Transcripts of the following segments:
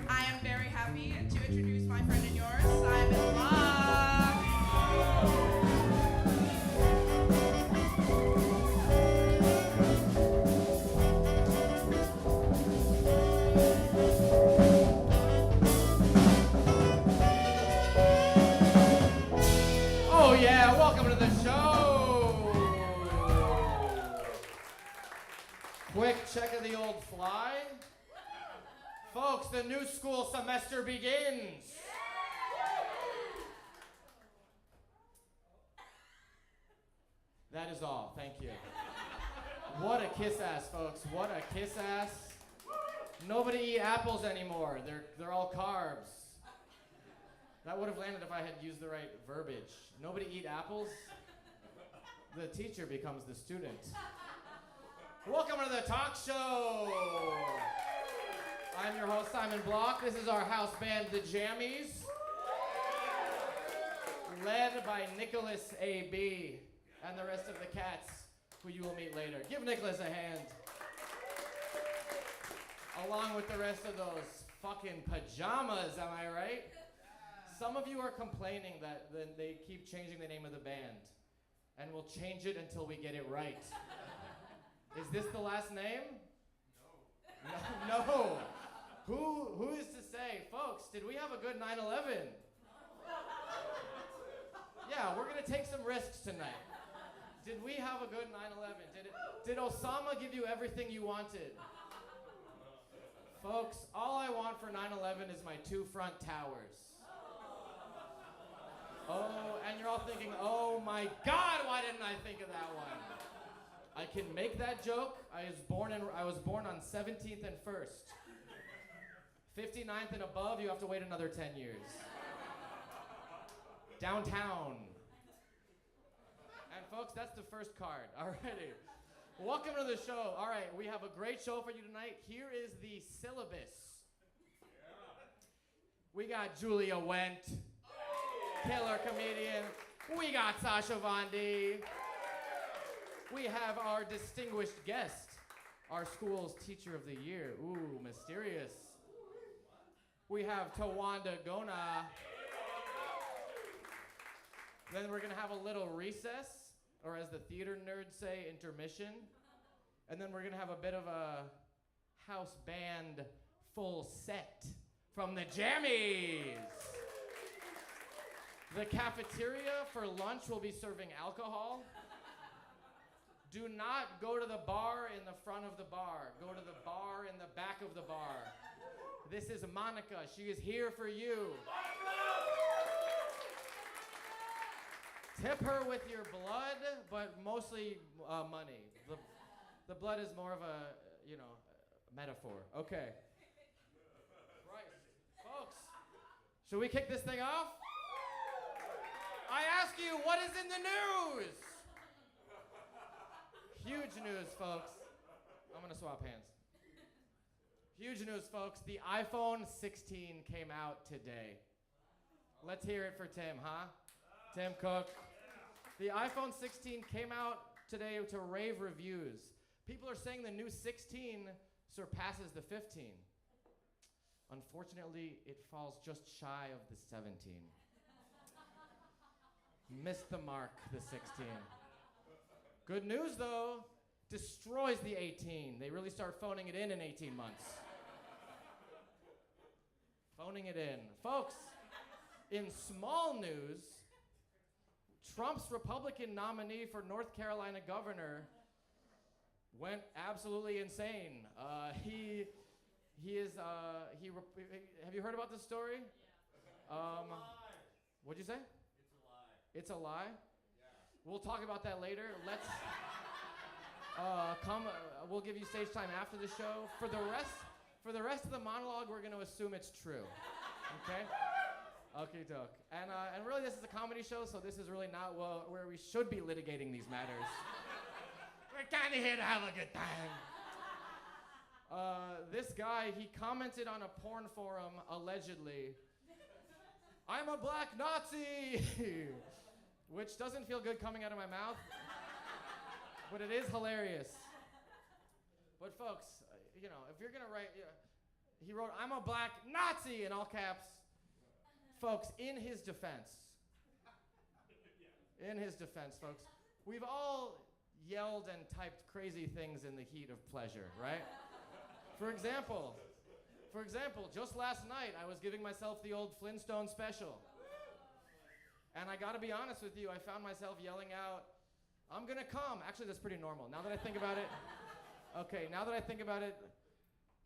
I am very happy to introduce my friend and yours, Simon Bloch. Oh yeah, welcome to the show. Quick check of the old fly. Folks, the new school semester begins. That is all, thank you. What a kiss ass, folks, what a kiss ass. Nobody eat apples anymore, they're all carbs. That would have landed if I had used the right verbiage. Nobody eat apples? The teacher becomes the student. Welcome to the talk show. I'm your host, Simon Bloch. This is our house band, the Jammies, led by Nicholas A.B. and the rest of the cats, who you will meet later. Give Nicholas a hand. Along with the rest of those fucking pajamas, am I right? Some of you are complaining that they keep changing the name of the band, and we'll change it until we get it right. Is this the last name? No. No. Who is to say, folks, did we have a good 9/11? Yeah, we're gonna take some risks tonight. Did we have a good 9/11? Did Osama give you everything you wanted? Folks, all I want for 9/11 is my 2 front towers. Oh, and you're all thinking, oh my God, why didn't I think of that one? I can make that joke. I was born on 17th and 1st. 59th and above, you have to wait another 10 years. Downtown. And folks, that's the first card. Alrighty. Welcome to the show. All right, we have a great show for you tonight. Here is the syllabus. We got Julia WENDT, killer comedian. We got SASHA Vandi. We have our distinguished guest, our school's teacher of the year. Ooh, mysterious. We have TAWANDA GONA. Then we're gonna have a little recess, or as the theater nerds say, intermission. And then we're gonna have a bit of a house band full set from the Jammies. The cafeteria for lunch will be serving alcohol. Do not go to the bar in the front of the bar. Go to the bar in the back of the bar. This is Monica. She is here for you. Tip her with your blood, but mostly money. The blood is more of a, metaphor. Okay. Right. Folks, should we kick this thing off? I ask you, what is in the news? Huge news, folks. I'm gonna swap hands. Huge news, folks. The iPhone 16 came out today. Let's hear it for Tim, huh? Tim Cook. The iPhone 16 came out today to rave reviews. People are saying the new 16 surpasses the 15. Unfortunately, it falls just shy of the 17. Missed the mark, the 16. Good news, though, destroys the 18. They really start phoning it in 18 months. Phoning it in. Folks, in small news, Trump's Republican nominee for North Carolina governor went absolutely insane. Have you heard about this story? What'd you say? It's a lie? Yeah. We'll talk about that later. Let's we'll give you stage time after the show. For the rest of the monologue, we're gonna assume it's true. Okay? Okay, doke. And really, this is a comedy show, so this is really not where we should be litigating these matters. We're kind of here to have a good time. This guy, he commented on a porn forum, allegedly, "I'm a black Nazi," which doesn't feel good coming out of my mouth, but it is hilarious. But folks, if you're gonna write, he wrote, "I'm a black Nazi," in all caps. Folks, in his defense, folks, we've all yelled and typed crazy things in the heat of pleasure, right? For example, just last night, I was giving myself the old Flintstone special. And I gotta be honest with you, I found myself yelling out, "I'm gonna come." Actually, that's pretty normal. Now that I think about it,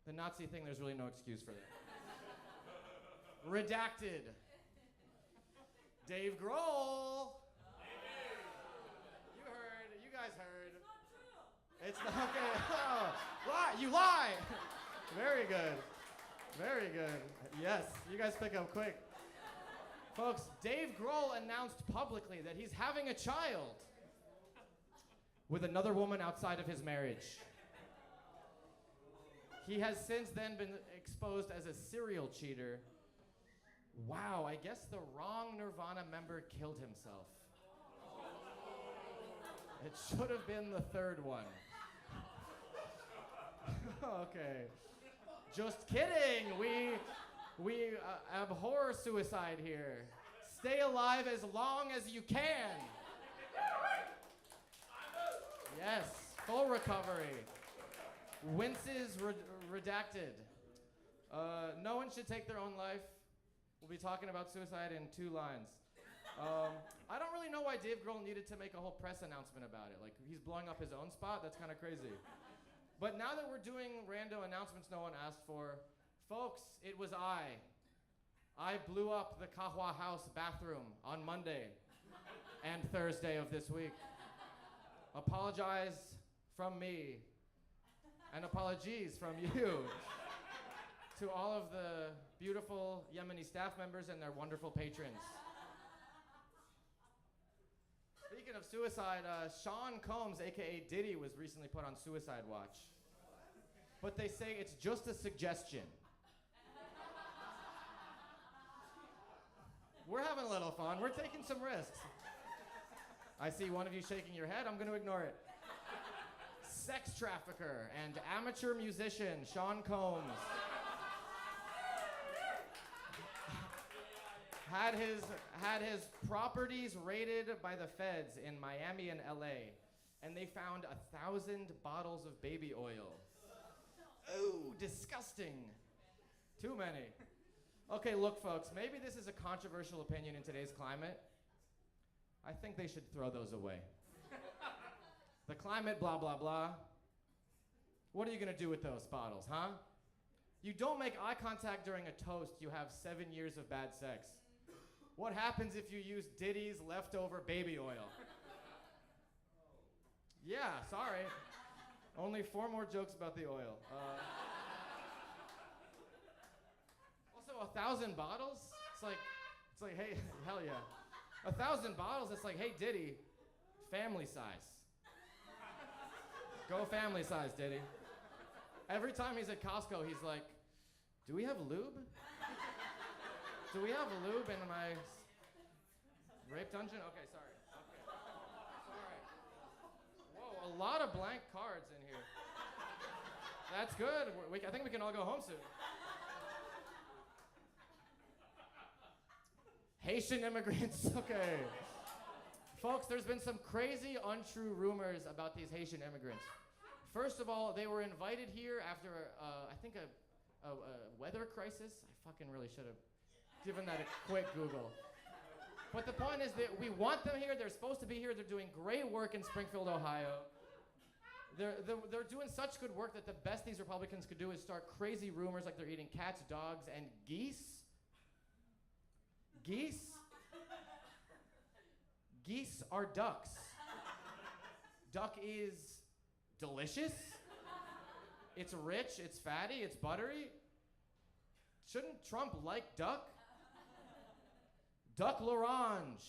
the Nazi thing, there's really no excuse for that. Redacted. Dave Grohl. You guys heard. It's not true. It's okay. Oh, lie, you lie. Very good. Yes, you guys pick up quick. Folks, Dave Grohl announced publicly that he's having a child with another woman outside of his marriage. He has since then been exposed as a serial cheater. Wow, I guess the wrong Nirvana member killed himself. It should have been the third one. Okay. Just kidding. We abhor suicide here. Stay alive as long as you can. Yes, full recovery. Winces redacted. No one should take their own life. We'll be talking about suicide in 2 lines. I don't really know why Dave Grohl needed to make a whole press announcement about it. Like, he's blowing up his own spot? That's kind of crazy. But now that we're doing rando announcements no one asked for, folks, it was I. I blew up the Kahwa House bathroom on Monday and Thursday of this week. Apologize from me, and apologies from you to all of the beautiful Yemeni staff members and their wonderful patrons. Speaking of suicide, Sean Combs, aka Diddy, was recently put on suicide watch. But they say it's just a suggestion. We're having a little fun. We're taking some risks. I see one of you shaking your head. I'm going to ignore it. Sex trafficker and amateur musician Sean Combs had his properties raided by the feds in Miami and LA, and they found 1,000 bottles of baby oil. Ooh, disgusting. Too many. Okay, look, folks, maybe this is a controversial opinion in today's climate. I think they should throw those away. The climate, blah, blah, blah. What are you gonna do with those bottles, huh? You don't make eye contact during a toast, you have 7 years of bad sex. What happens if you use Diddy's leftover baby oil? Yeah, sorry. Only 4 more jokes about the oil. Also, 1,000 bottles? It's like, hey, hell yeah. 1,000 bottles, it's like, hey, Diddy, family size. Go family size, Diddy. Every time he's at Costco, he's like, do we have lube? Do we have lube in my rape dungeon? Okay, sorry. Okay. Sorry. Whoa, a lot of blank cards in here. That's good. I think we can all go home soon. Haitian immigrants, okay. Folks, there's been some crazy, untrue rumors about these Haitian immigrants. First of all, they were invited here after, I think, a weather crisis. I fucking really should have given that a quick Google. But the point is that we want them here. They're supposed to be here. They're doing great work in Springfield, Ohio. They're doing such good work that the best these Republicans could do is start crazy rumors like they're eating cats, dogs, and geese. Geese? Geese are ducks. Duck is delicious. It's rich, it's fatty, it's buttery. Shouldn't Trump like duck? Duck l'orange.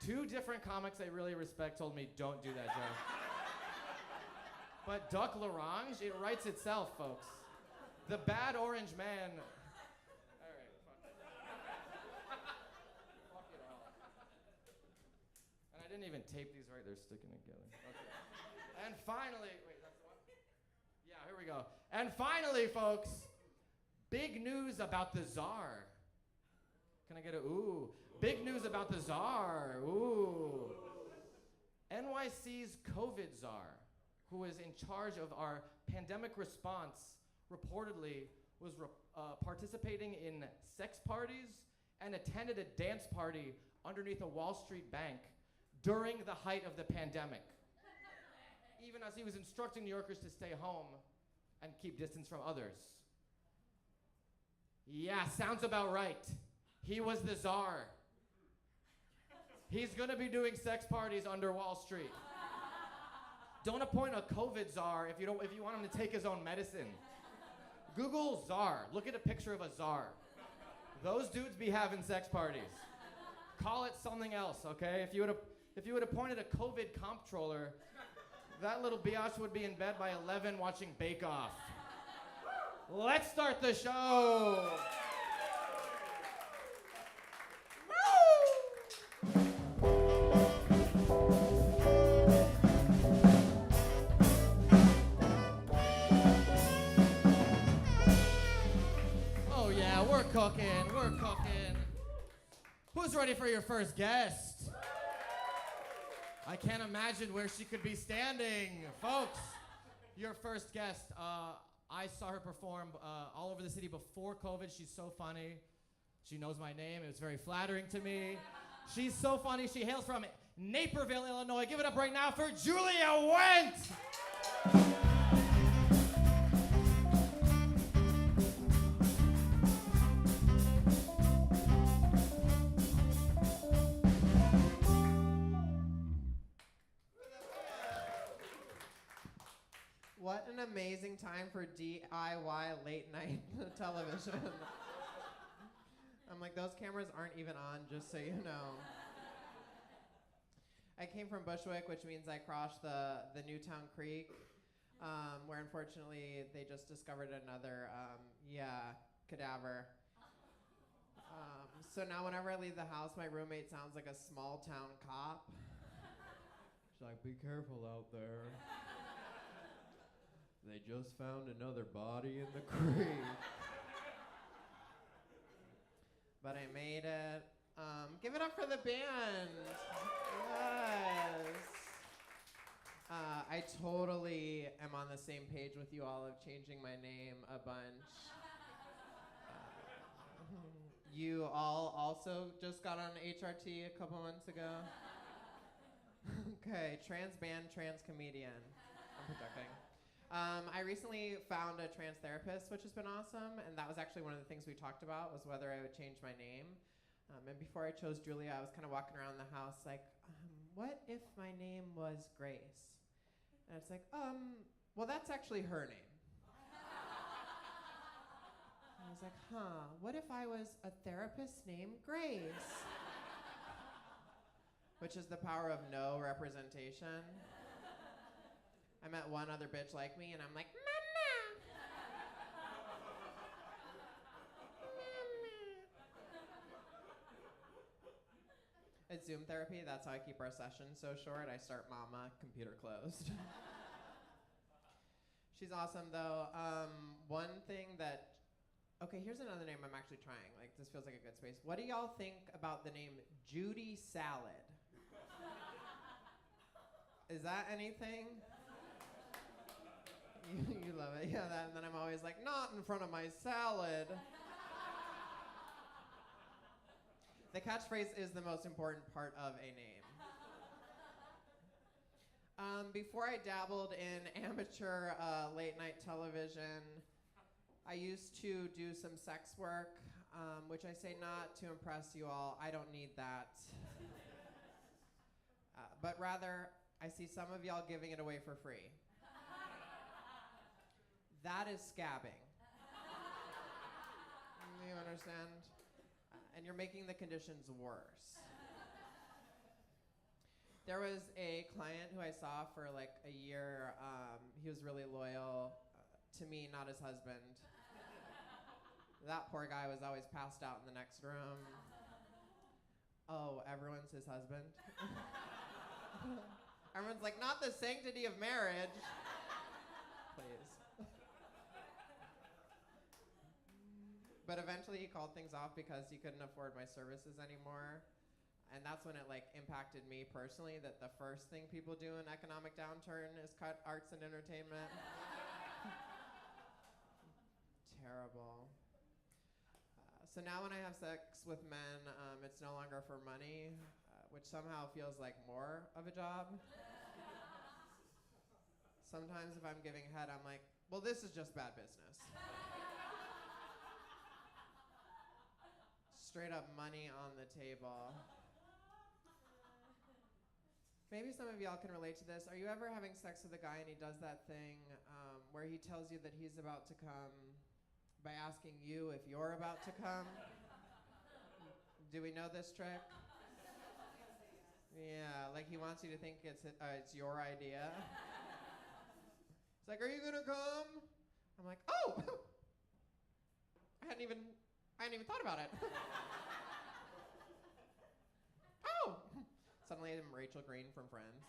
2 different comics I really respect told me don't do that joke. But duck l'orange, it writes itself, folks. The bad orange man. All right, fuck it. Fuck it all. And I didn't even tape these right, they're sticking together. Okay. And finally, wait, that's the one? Yeah, here we go. And finally, folks, big news about the czar. Can I get a ooh? Big news about the czar, ooh. NYC's COVID czar, who is in charge of our pandemic response, reportedly was participating in sex parties and attended a dance party underneath a Wall Street bank during the height of the pandemic, even as he was instructing New Yorkers to stay home and keep distance from others. Yeah, sounds about right. He was the czar. He's gonna be doing sex parties under Wall Street. Don't appoint a COVID czar if you want him to take his own medicine. Google czar. Look at a picture of a czar. Those dudes be having sex parties. Call it something else, okay? If you had appointed a COVID comptroller, that little biatch would be in bed by 11 watching Bake Off. Let's start the show. We're cooking. Who's ready for your first guest? I can't imagine where she could be standing. Folks, your first guest, I saw her perform all over the city before COVID. She's so funny. She knows my name. It was very flattering to me. She's so funny. She hails from Naperville, Illinois. Give it up right now for Julia Wendt. what an amazing time for DIY late night television. I'm like, those cameras aren't even on, just so you know. I came from Bushwick, which means I crossed the Newtown Creek, where unfortunately they just discovered another, cadaver. So now whenever I leave the house, my roommate sounds like a small town cop. She's like, be careful out there. They just found another body in the creek. But I made it. Give it up for the band. Yes. I totally am on the same page with you all of changing my name a bunch. You all also just got on HRT a couple months ago. Okay, trans band, trans comedian. I'm projecting. I recently found a trans therapist, which has been awesome, and that was actually one of the things we talked about, was whether I would change my name. And before I chose Julia, I was kind of walking around the house like, what if my name was Grace? And it's like, well, that's actually her name. I was like, what if I was a therapist named Grace? Which is the power of no representation. I met one other bitch like me, and I'm like, Mama! It's Zoom therapy. That's how I keep our sessions so short. I start mama, computer closed. She's awesome, though. One thing that... Okay, here's another name I'm actually trying. Like, this feels like a good space. What do y'all think about the name Judy Salad? Is that anything? You love it. Yeah, that, and then I'm always like, not in front of my salad. The catchphrase is the most important part of a name. Before I dabbled in amateur late night television, I used to do some sex work, which I say not to impress you all. I don't need that. But rather, I see some of y'all giving it away for free. That is scabbing. You understand? And you're making the conditions worse. There was a client who I saw for like a year. He was really loyal to me, not his husband. That poor guy was always passed out in the next room. Oh, everyone's his husband? Everyone's like, not the sanctity of marriage. Please. But eventually he called things off because he couldn't afford my services anymore. And that's when it like impacted me personally, that the first thing people do in economic downturn is cut arts and entertainment. Terrible. So now when I have sex with men, it's no longer for money, which somehow feels like more of a job. Sometimes if I'm giving head, I'm like, well, this is just bad business. Straight up money on the table. Maybe some of y'all can relate to this. Are you ever having sex with a guy and he does that thing where he tells you that he's about to come by asking you if you're about to come? Do we know this trick? Yeah, like he wants you to think it's your idea. It's like, are you gonna come? I'm like, oh! I hadn't even thought about it. Oh! Suddenly I'm Rachel Green from Friends.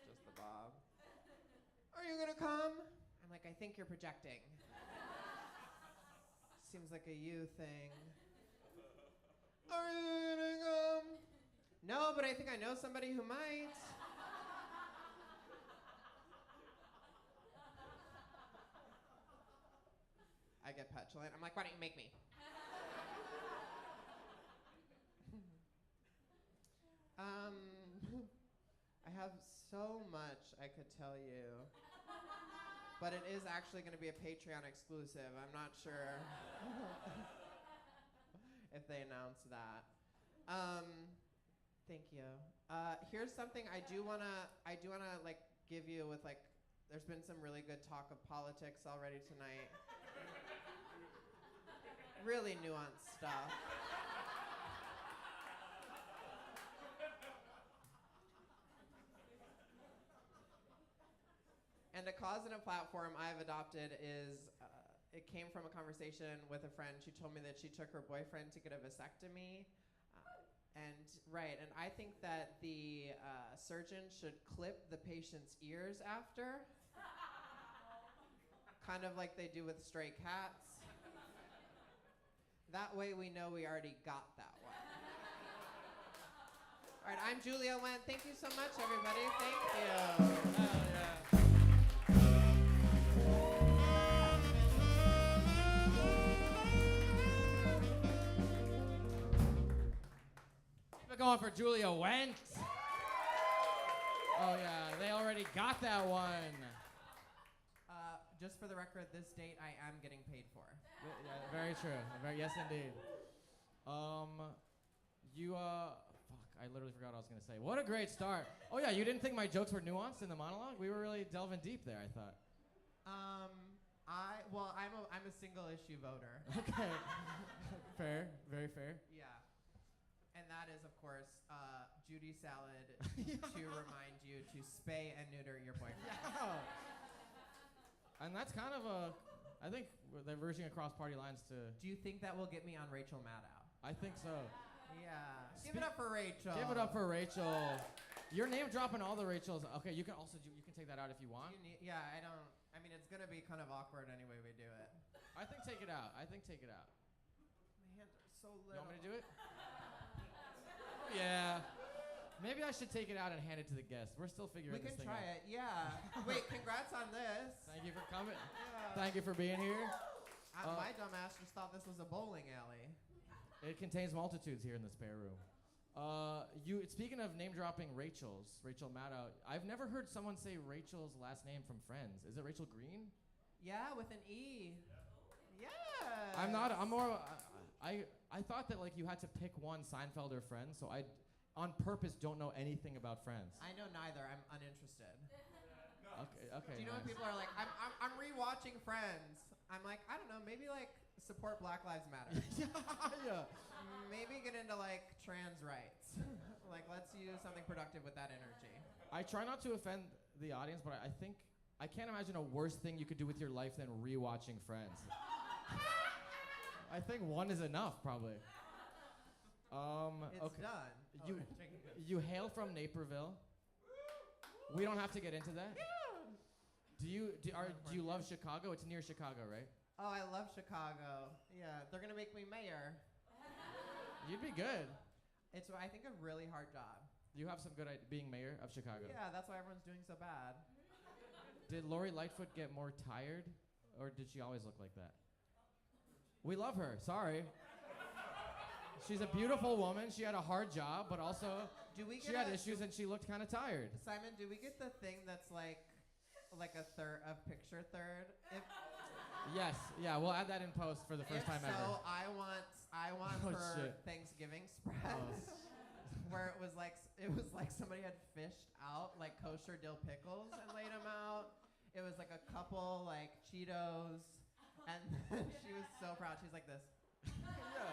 Just the Bob. Are you gonna come? I'm like, I think you're projecting. Seems like a you thing. Are you gonna come? No, but I think I know somebody who might. I get petulant. I'm like, why don't you make me? I have so much I could tell you, but it is actually going to be a Patreon exclusive. I'm not sure if they announce that. Thank you. Here's something I do wanna like give you with like. There's been some really good talk of politics already tonight. Really nuanced stuff. And a cause and a platform I've adopted is, it came from a conversation with a friend. She told me that she took her boyfriend to get a vasectomy. And I think that the surgeon should clip the patient's ears after. Kind of like they do with stray cats. That way we know we already got that one. All right, I'm Julia Wendt. Thank you so much, everybody. Thank you. Keep it going for Julia Wendt. Oh yeah, they already got that one. Just for the record, this date I am getting paid for. Yeah, very true. Yes, indeed. I literally forgot what I was gonna say. What a great start. Oh yeah, you didn't think my jokes were nuanced in the monologue? We were really delving deep there, I thought. I'm a single issue voter. Okay. Fair, very fair. Yeah. And that is, of course, Judy Salad to remind you to spay and neuter your boyfriend. Yeah. And that's kind of I think they're verging across party lines to. Do you think that will get me on Rachel Maddow? I think so. Yeah. Give it up for Rachel. Give it up for Rachel. You're name dropping all the Rachels. Okay, you can also you can take that out if you want. I mean, it's gonna be kind of awkward anyway we do it. I think take it out. My hands are so little. You want me to do it? Yeah. Maybe I should take it out and hand it to the guests. We're still figuring this thing out. We can try it, yeah. Wait, congrats on this. Thank you for coming. Yeah. Thank you for being here. My dumbass just thought this was a bowling alley. It contains multitudes here in the spare room. Speaking of name dropping Rachel Maddow, I've never heard someone say Rachel's last name from Friends. Is it Rachel Green? Yeah, with an E. Yeah. I'm more. I thought that like you had to pick one Seinfeld or Friends, so I on purpose don't know anything about Friends. I know neither. I'm uninterested. Okay. Do you know when people are like, I'm rewatching Friends? I'm like, I don't know, maybe like support Black Lives Matter. Yeah. Maybe get into like trans rights. Like let's use something productive with that energy. I try not to offend the audience, but I think I can't imagine a worse thing you could do with your life than rewatching Friends. I think one is enough, probably. It's okay. done. You hail from Naperville. We don't have to get into that. Yeah. Do you love Chicago? It's near Chicago, right? Oh, I love Chicago. Yeah, they're gonna make me mayor. You'd be good. It's I think a really hard job. You have some good being mayor of Chicago. Yeah, that's why everyone's doing so bad. Did Lori Lightfoot get more tired, or did she always look like that? We love her. Sorry. She's a beautiful woman. She had a hard job, but also she had issues and she looked kind of tired. Simon, do we get the thing that's like a picture third? Yes. Yeah. We'll add that in post for the first time ever. So I want Oh, her shit. Thanksgiving spread where it was like somebody had fished out like kosher dill pickles and laid them out. It was like a couple like Cheetos, and then she was so proud. She's like this. Yeah.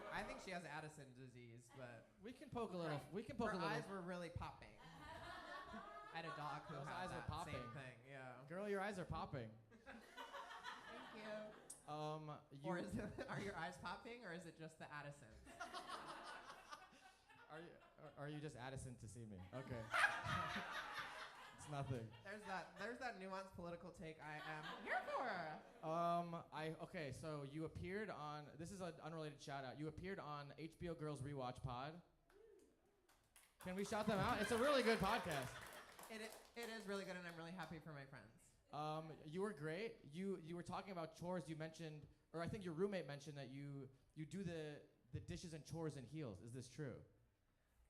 I think she has Addison disease, but We can poke a little. her eyes were really popping. I had a dog who Those had eyes are that popping. same thing. Yeah. Girl, your eyes are popping. Thank you. Or are your eyes popping, or is it just the Addison? Are you just Addison to see me? Okay. It's nothing. There's that nuanced political take I am here for. Okay, so you appeared on, this is an unrelated shout out. You appeared on HBO Girls Rewatch Pod. Can we shout them out? It's a really good podcast. It is really good, and I'm really happy for my friends. You were great. You were talking about chores. You mentioned, or I think your roommate mentioned that you do the dishes and chores in heels. Is this true?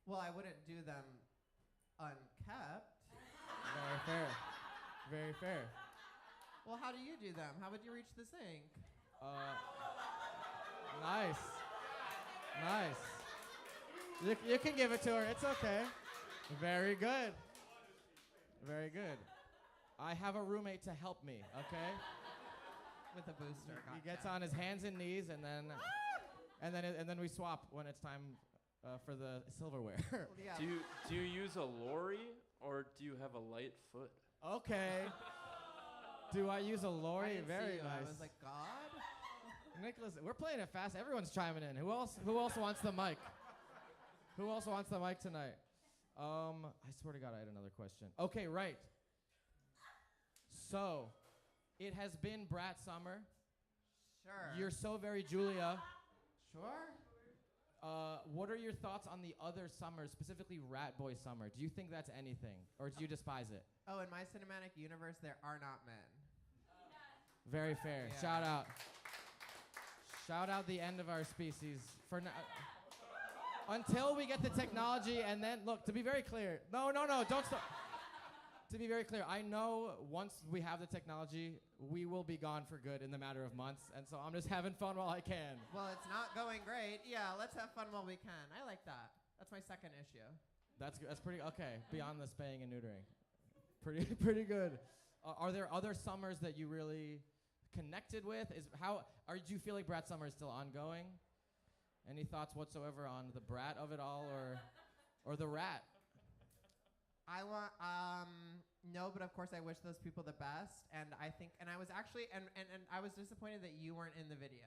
Well, I wouldn't do them unkept. Very fair. Very fair. Well, how do you do them? How would you reach the sink? Nice. Nice. You can give it to her. It's okay. Very good. Very good. I have a roommate to help me, okay? With a booster. He gets on his hands and knees, and then we swap when it's time for the silverware. Yeah. Do you use a lorry or do you have a light foot? Okay. Do I use a I lorry? didn't see Very you. nice. I was like, God? Nicholas, we're playing it fast. Everyone's chiming in. Who else wants the mic? Who else wants the mic tonight? I swear to God, I had another question. Okay, right. So, it has been Brat Summer. Sure. You're so very Julia. Sure. What are your thoughts on the other summers, specifically Rat Boy Summer? Do you think that's anything, or do you despise it? Oh, in my cinematic universe, there are not men. Very fair. Yeah. Shout out. Shout out the end of our species. For until we get the technology, and then, look, to be very clear. No, don't stop. To be very clear, I know once we have the technology, we will be gone for good in the matter of months, and so I'm just having fun while I can. Well, it's not going great. Yeah, let's have fun while we can. I like that. That's my second issue. That's pretty, okay, beyond the spaying and neutering. Pretty good. Are there other summers that you really connected with? Do you feel like Brat Summer is still ongoing? Any thoughts whatsoever on the brat of it all, or the rat? I want, no, but of course I wish those people the best. And I think, and I was actually, and I was disappointed that you weren't in the video.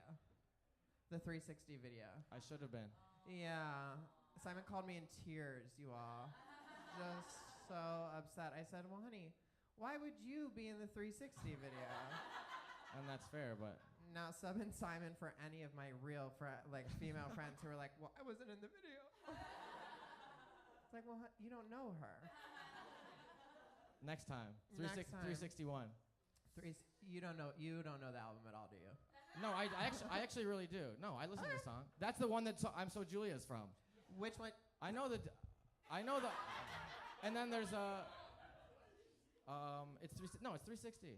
The 360 video. I should have been. Yeah. Simon called me in tears, you all. Just so upset. I said, well, honey, why would you be in the 360 video? And that's fair, but. Now sub in Simon for any of my real female friends who are like, well, I wasn't in the video. It's like, well, you don't know her. Next time. Next time. 361. You don't know the album at all, do you? No, I actually really do. No, I listen to the song. That's the one that I'm So Julia's from. Which one? I know the, and then there's it's 360.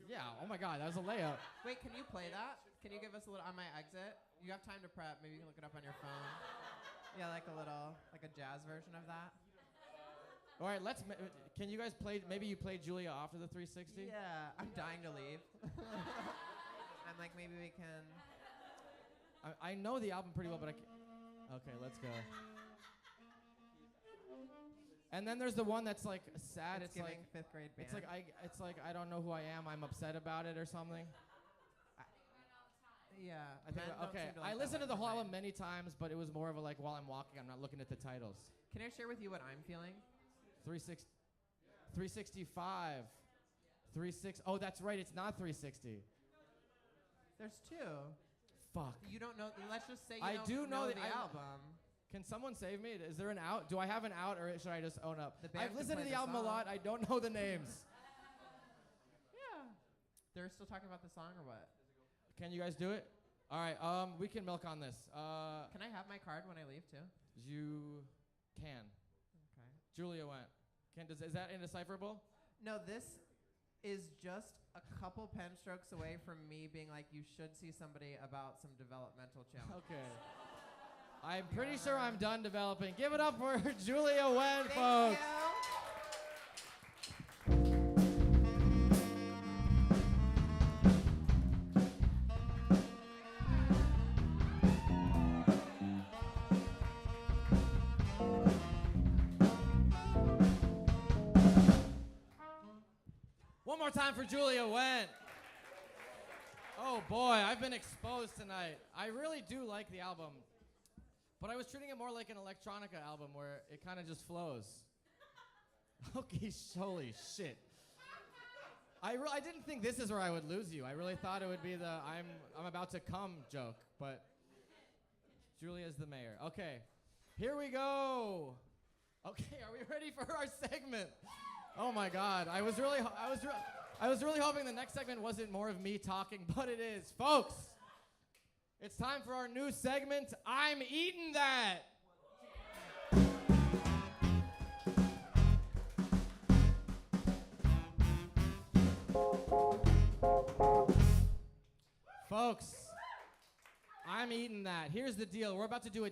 Yeah, oh my God, that was a layup. Wait, can you play that? Can you give us a little, on my exit? You have time to prep, maybe you can look it up on your phone. Yeah, like a jazz version of that. All right, can you guys play, maybe you play Julia after the 360? Yeah, I'm dying to leave. I'm like, maybe we can. I know the album pretty well, but okay, let's go. And then there's the one that's like sad. It's giving fifth grade band. It's like I don't know who I am. I'm upset about it or something. Yeah. I think okay. I listened to the whole album many times, but it was more of a like while I'm walking, I'm not looking at the titles. Can I share with you what I'm feeling? 365. 36. Oh, that's right. It's not 360. There's two. Fuck. You don't know. Let's just say you I don't do know the that album. Can someone save me? Is there an out? Do I have an out, or should I just own up? The band I've can listened to play the the album a song. lot. I don't know the names. Yeah. They're still talking about the song or what? Can you guys do it? All right. We can milk on this. Can I have my card when I leave too? You can. Okay. Julia went. Is that indecipherable? No, this is just a couple pen strokes away from me being like, you should see somebody about some developmental challenges. Okay. I'm pretty sure I'm done developing. Give it up for Julia Wen, folks. Thank you. One more time for Julia Wen. Oh boy, I've been exposed tonight. I really do like the album, but I was treating it more like an electronica album where it kind of just flows. Okay, holy shit. I didn't think this is where I would lose you. I really thought it would be the I'm about to come joke, but Julia's the mayor. Okay, here we go. Okay, are we ready for our segment? Oh my God, I was really hoping the next segment wasn't more of me talking, but it is. Folks, it's time for our new segment, I'm Eating That. Folks, I'm eating that. Here's the deal. We're about to do a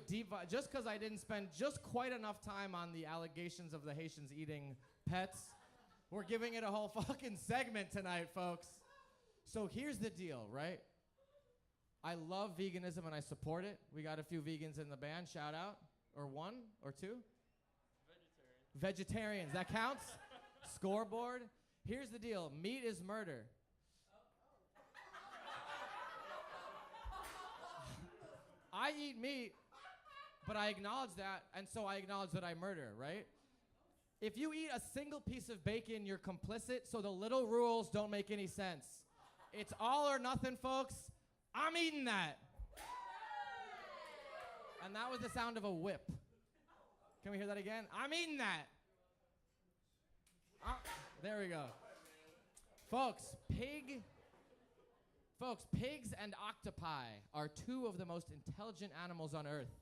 just because I didn't spend just quite enough time on the allegations of the Haitians eating pets, we're giving it a whole fucking segment tonight, folks. So here's the deal, right? I love veganism and I support it. We got a few vegans in the band. Shout out. Or one or two? Vegetarians. That counts? Scoreboard. Here's the deal. Meat is murder. I eat meat, but I acknowledge that, and so I acknowledge that I murder, right? If you eat a single piece of bacon, you're complicit, so the little rules don't make any sense. It's all or nothing, folks. I'm eating that. And that was the sound of a whip. Can we hear that again? I'm eating that. There we go. Folks, pigs and octopi are two of the most intelligent animals on Earth.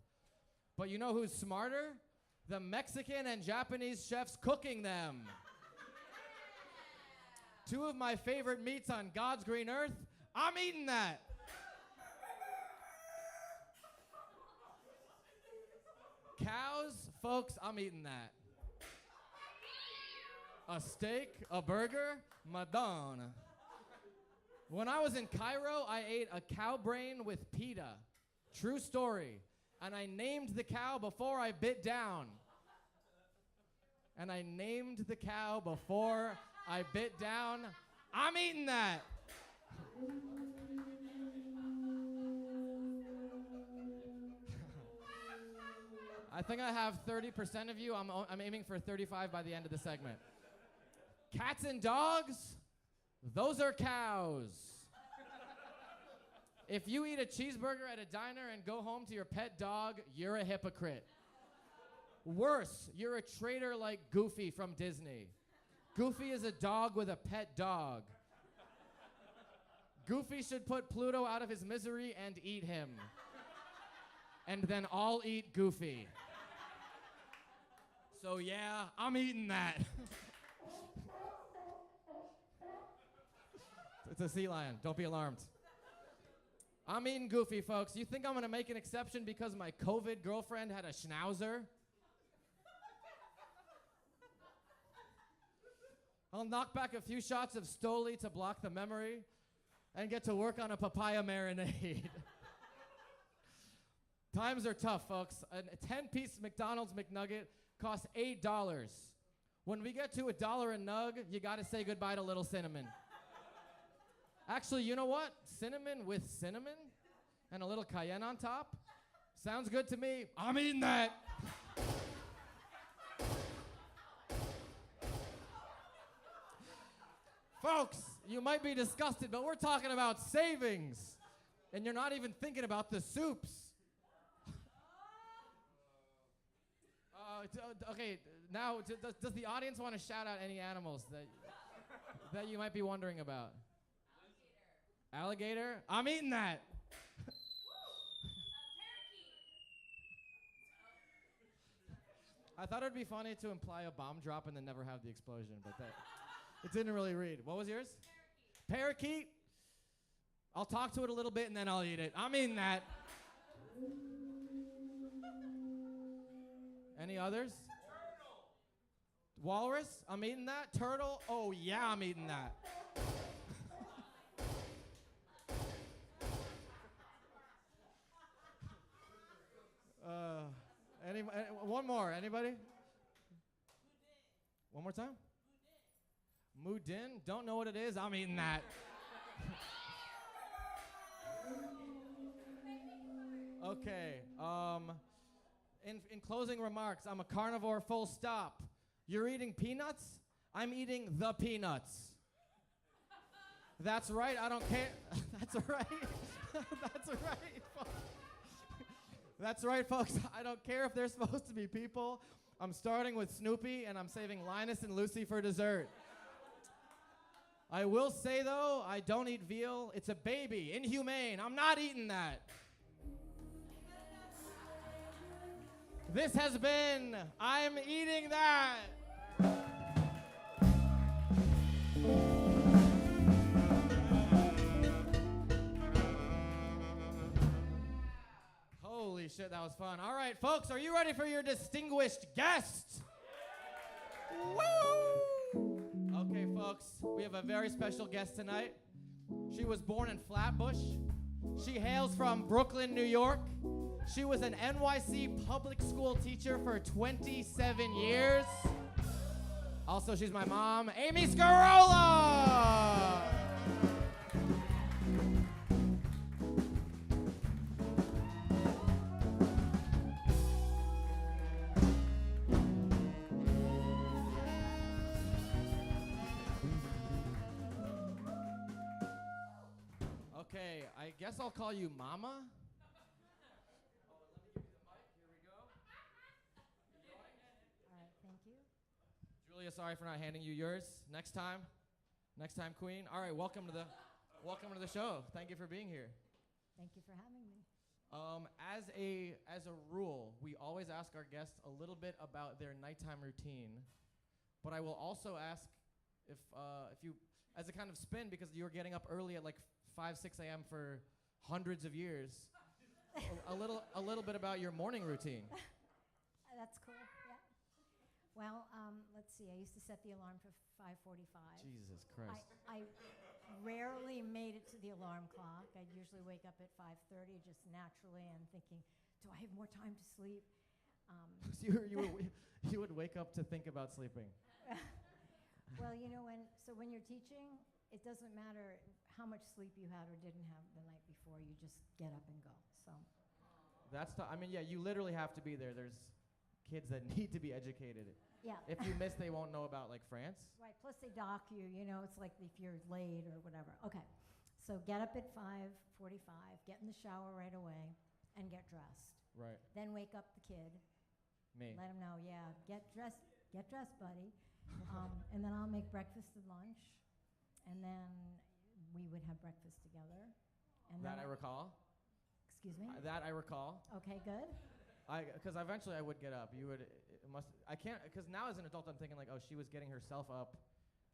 But you know who's smarter? The Mexican and Japanese chefs cooking them. Two of my favorite meats on God's green earth. I'm eating that. Cows, folks, I'm eating that. A steak, a burger, Madonna. When I was in Cairo, I ate a cow brain with pita. True story. And I named the cow before I bit down. And I named the cow before I bit down. I'm eating that. I think I have 30% of you. I'm aiming for 35 by the end of the segment. Cats and dogs, those are cows. If you eat a cheeseburger at a diner and go home to your pet dog, you're a hypocrite. Worse, you're a traitor like Goofy from Disney. Goofy is a dog with a pet dog. Goofy should put Pluto out of his misery and eat him. And then I'll eat Goofy. So yeah, I'm eating that. It's a sea lion. Don't be alarmed. I'm eating Goofy, folks. You think I'm going to make an exception because my COVID girlfriend had a schnauzer? I'll knock back a few shots of Stoli to block the memory and get to work on a papaya marinade. Times are tough, folks. A 10-piece McDonald's McNugget costs $8. When we get to $1 a nug, you got to say goodbye to little cinnamon. Actually, you know what? Cinnamon with cinnamon and a little cayenne on top? Sounds good to me. I'm eating that. Folks, you might be disgusted, but we're talking about savings. And you're not even thinking about the soups. Okay, now, does the audience want to shout out any animals that you might be wondering about? Alligator? I'm eating that. I thought it would be funny to imply a bomb drop and then never have the explosion, but it didn't really read. What was yours? Parakeet. I'll talk to it a little bit and then I'll eat it. I'm eating that. Any others? Turtle. Walrus? I'm eating that. Turtle? Oh yeah, I'm eating that. One more. Anybody? One more time? Moudin. Don't know what it is. I'm eating that. Okay. In closing remarks, I'm a carnivore full stop. You're eating peanuts? I'm eating the peanuts. That's right. I don't care. That's right. That's right. That's right, folks. I don't care if they're supposed to be people. I'm starting with Snoopy, and I'm saving Linus and Lucy for dessert. I will say, though, I don't eat veal. It's a baby. Inhumane. I'm not eating that. This has been I'm Eating That. Holy shit, that was fun. All right, folks, are you ready for your distinguished guest? Woo! Okay, folks, we have a very special guest tonight. She was born in Flatbush. She hails from Brooklyn, New York. She was an NYC public school teacher for 27 years. Also, she's my mom, Amy Scarola! Okay, I guess I'll call you Mama. Julia, sorry for not handing you yours. Next time, Queen. All right, welcome to the show. Thank you for being here. Thank you for having me. As a rule, we always ask our guests a little bit about their nighttime routine, but I will also ask if you, as a kind of spin, because you were getting up early at like 5, 6 a.m. for hundreds of years, a little bit about your morning routine. That's cool. Yeah. Well, let's see. I used to set the alarm for 5:45. Jesus Christ. I rarely made it to the alarm clock. I'd usually wake up at 5:30 just naturally and thinking, do I have more time to sleep? So you would wake up to think about sleeping. Well, you know, when you're teaching, it doesn't matter how much sleep you had or didn't have the night before. You just get up and go. So. That's I mean, yeah, you literally have to be there. There's kids that need to be educated. Yeah. If you miss, they won't know about like France. Right. Plus they dock you. You know, it's like if you're late or whatever. Okay. So get up at 5:45. Get in the shower right away, and get dressed. Right. Then wake up the kid. Me. Let him know. Yeah. Get dressed, buddy. And then I'll make breakfast and lunch, and then we would have breakfast together. And That then I recall. Excuse me. That I recall. Okay. Good. Because eventually I would get up. I can't, because now as an adult I'm thinking like, oh, she was getting herself up,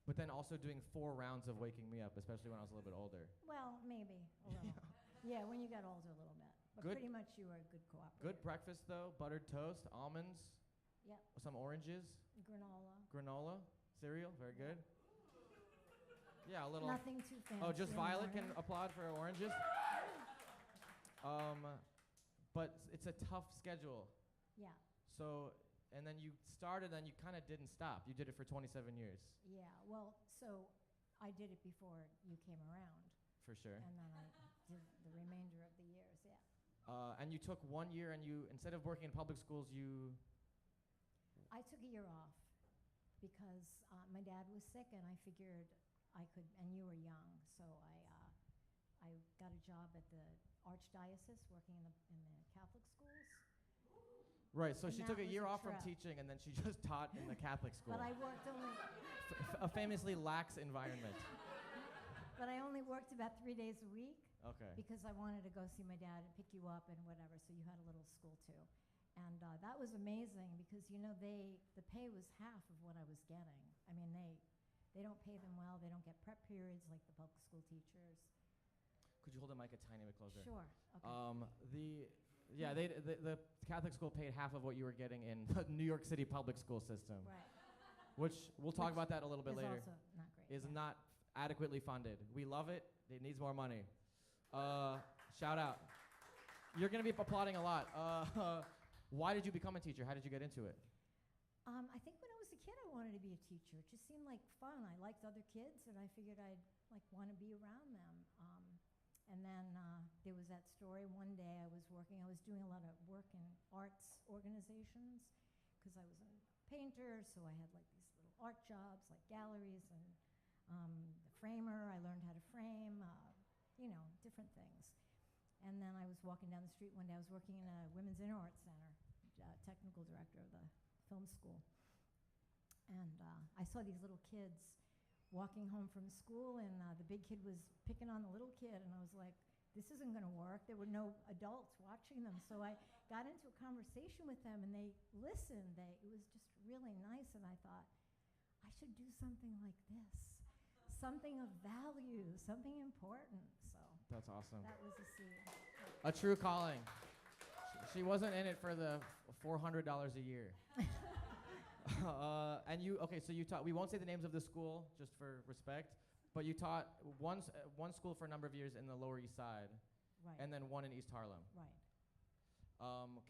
but then also doing 4 rounds of waking me up, especially when I was a little bit older. Well, maybe a little. Yeah, when you got older a little bit. But Good. pretty much you were a good cooperator. Good breakfast though, buttered toast, almonds, Yep. some oranges, granola, cereal, very good. Yeah, a little. Nothing too fancy. Oh, just in the Violet can morning. applaud for oranges. But it's a tough schedule. Yeah. So, and then you started and you kind of didn't stop. You did it for 27 years. Yeah. Well, so I did it before you came around, For sure. and then I did the remainder of the years. Yeah. And you took 1 year and you, instead of working in public schools, I took a year off because my dad was sick, and I figured I could. And you were young, so I got a job at the Archdiocese working in the Catholic schools. Right, so And she that took a was year a off from trip. teaching and then she just taught in the Catholic school. But I worked only. A famously lax environment. But I only worked about 3 days a week. Okay. Because I wanted to go see my dad and pick you up and whatever, so you had a little school too. And that was amazing because, you know, the pay was half of what I was getting. I mean, they don't pay them well. They don't get prep periods like the public school teachers. Could you hold the mic a tiny bit closer? Sure. Okay. The Catholic school paid half of what you were getting in the New York City public school system. Right. Which, we'll talk about that a little bit Is later. also not great. Is yeah. not adequately funded. We love it. It needs more money. Shout out. You're going to be applauding a lot. Why did you become a teacher? How did you get into it? I think when I was a kid, I wanted to be a teacher. It just seemed like fun. I liked other kids, and I figured I'd want to be around them. And then there was that story. One day I was doing a lot of work in arts organizations because I was a painter, so I had like these little art jobs, like galleries, and the framer. I learned how to frame, different things. And then I was walking down the street one day. I was working in a women's inner arts center, technical director of the film school. And I saw these little kids walking home from school, and the big kid was picking on the little kid, and I was like, this isn't going to work. There were no adults watching them. So I got into a conversation with them, and they listened. It was just really nice, and I thought, I should do something like this, something of value, something important. So That's awesome. that was the seed. A true calling. She wasn't in it for the $400 a year. And you, okay, so you taught, we won't say the names of the school just for respect, but you taught one school for a number of years in the Lower East Side, Right. and then one in East Harlem. Right.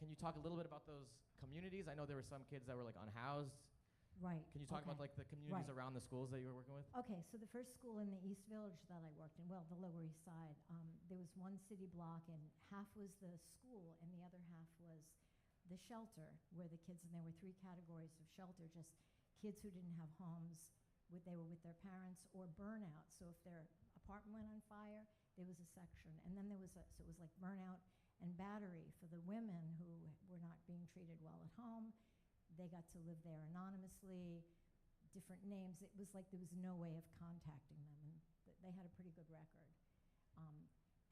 Can you talk a little bit about those communities? I know there were some kids that were like unhoused. Right. Can you talk about okay. like the communities Right. around the schools that you were working with? Okay, so the first school in the East Village that I worked in, well, the Lower East Side, there was one city block, and half was the school, and the other half was the shelter, where the kids, and there were 3 categories of shelter, just kids who didn't have homes, they were with their parents, or burnout. So if their apartment went on fire, there was a section. And then there was so it was like burnout and battery for the women who were not being treated well at home. They got to live there anonymously, different names. It was like there was no way of contacting them, and they had a pretty good record.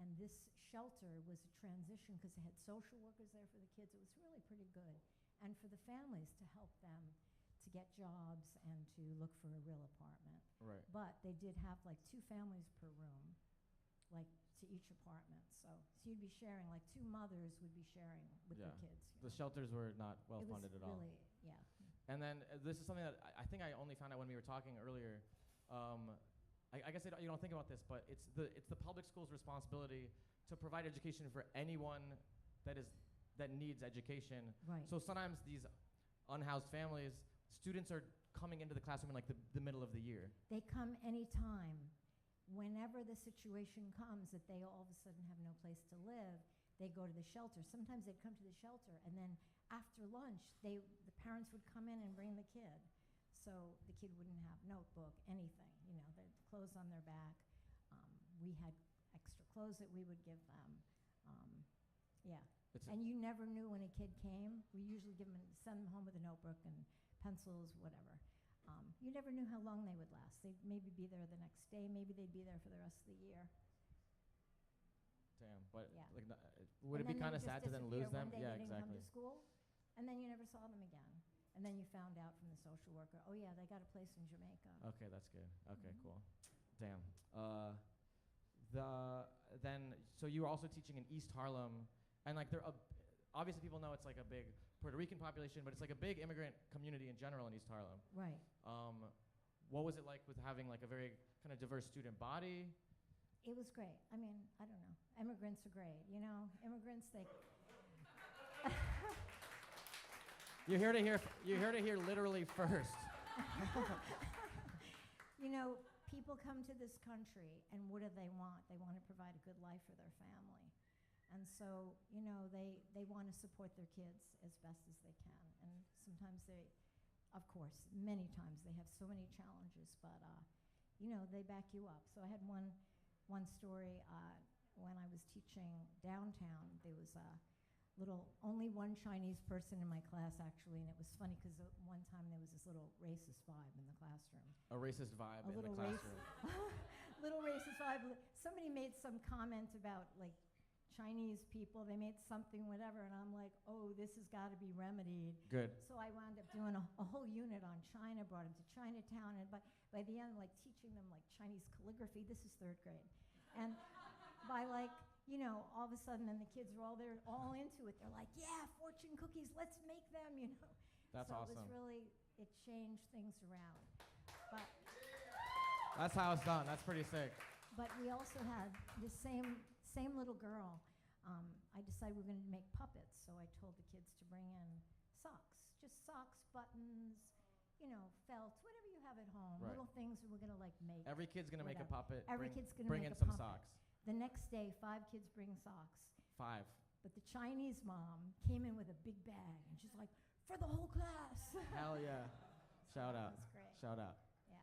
And this shelter was a transition because they had social workers there for the kids. It was really pretty good. And for the families to help them to get jobs and to look for a real apartment. Right. But they did have like 2 families per room, like to each apartment. So you'd be sharing, like 2 mothers would be sharing with their kids. The shelters were not well It was funded at all. really, yeah. And then this is something that I think I only found out when we were talking earlier. I guess you don't think about this, but it's the public school's responsibility to provide education for anyone that needs education. Right. So sometimes these unhoused families, students are coming into the classroom in like the middle of the year. They come anytime. Whenever the situation comes that they all of a sudden have no place to live, they go to the shelter. Sometimes they'd come to the shelter, and then after lunch, the parents would come in and bring the kid. So the kid wouldn't have notebook, anything, the clothes on their back. We had extra clothes that we would give them. Yeah. And you never knew when a kid came. We usually send them home with a notebook and pencils, whatever. You never knew how long they would last. They'd maybe be there the next day. Maybe they'd be there for the rest of the year. Damn, but Yeah. like, would it be kind of sad to then lose them? One day Yeah, they didn't exactly. come to school, and then you never saw them again. And then you found out from the social worker, oh yeah, they got a place in Jamaica. Okay, that's good. Okay, Mhm. cool. Damn. So you were also teaching in East Harlem, and like obviously people know it's like a big Puerto Rican population, but it's like a big immigrant community in general in East Harlem. Right. What was it like with having like a very kind of diverse student body? It was great. I mean, I don't know. Immigrants are great. Immigrants, they. You're here to hear literally first. People come to this country, and what do they want? They want to provide a good life for their family. And so, they want to support their kids as best as they can. And sometimes of course, many times they have so many challenges, but, they back you up. So I had one story when I was teaching downtown. There was only one Chinese person in my class, actually, and it was funny because one time there was this little racist vibe in the classroom. A racist vibe in the little classroom. Little racist vibe. Somebody made some comment about, like, Chinese people. They made something, whatever, and I'm like, oh, this has got to be remedied. Good. So I wound up doing a whole unit on China, brought them to Chinatown, and by the end, like, teaching them, like, Chinese calligraphy. This is 3rd grade. And by, like, all of a sudden, then the kids are all there, all into it. They're like, yeah, fortune cookies, let's make them, That's so awesome. it changed things around. But That's how it's done. That's pretty sick. But we also had the same little girl. I decided we were going to make puppets, so I told the kids to bring in socks. Just socks, buttons, felts, whatever you have at home. Right. Little things that we're going to, like, make. Every kid's gonna make a Whatever. puppet. Every kid's gonna bring make in a some puppet. socks. The next day, 5 kids bring socks. 5. But the Chinese mom came in with a big bag, and she's like, for the whole class. Hell yeah. Shout out. That's great. Shout out. Yeah.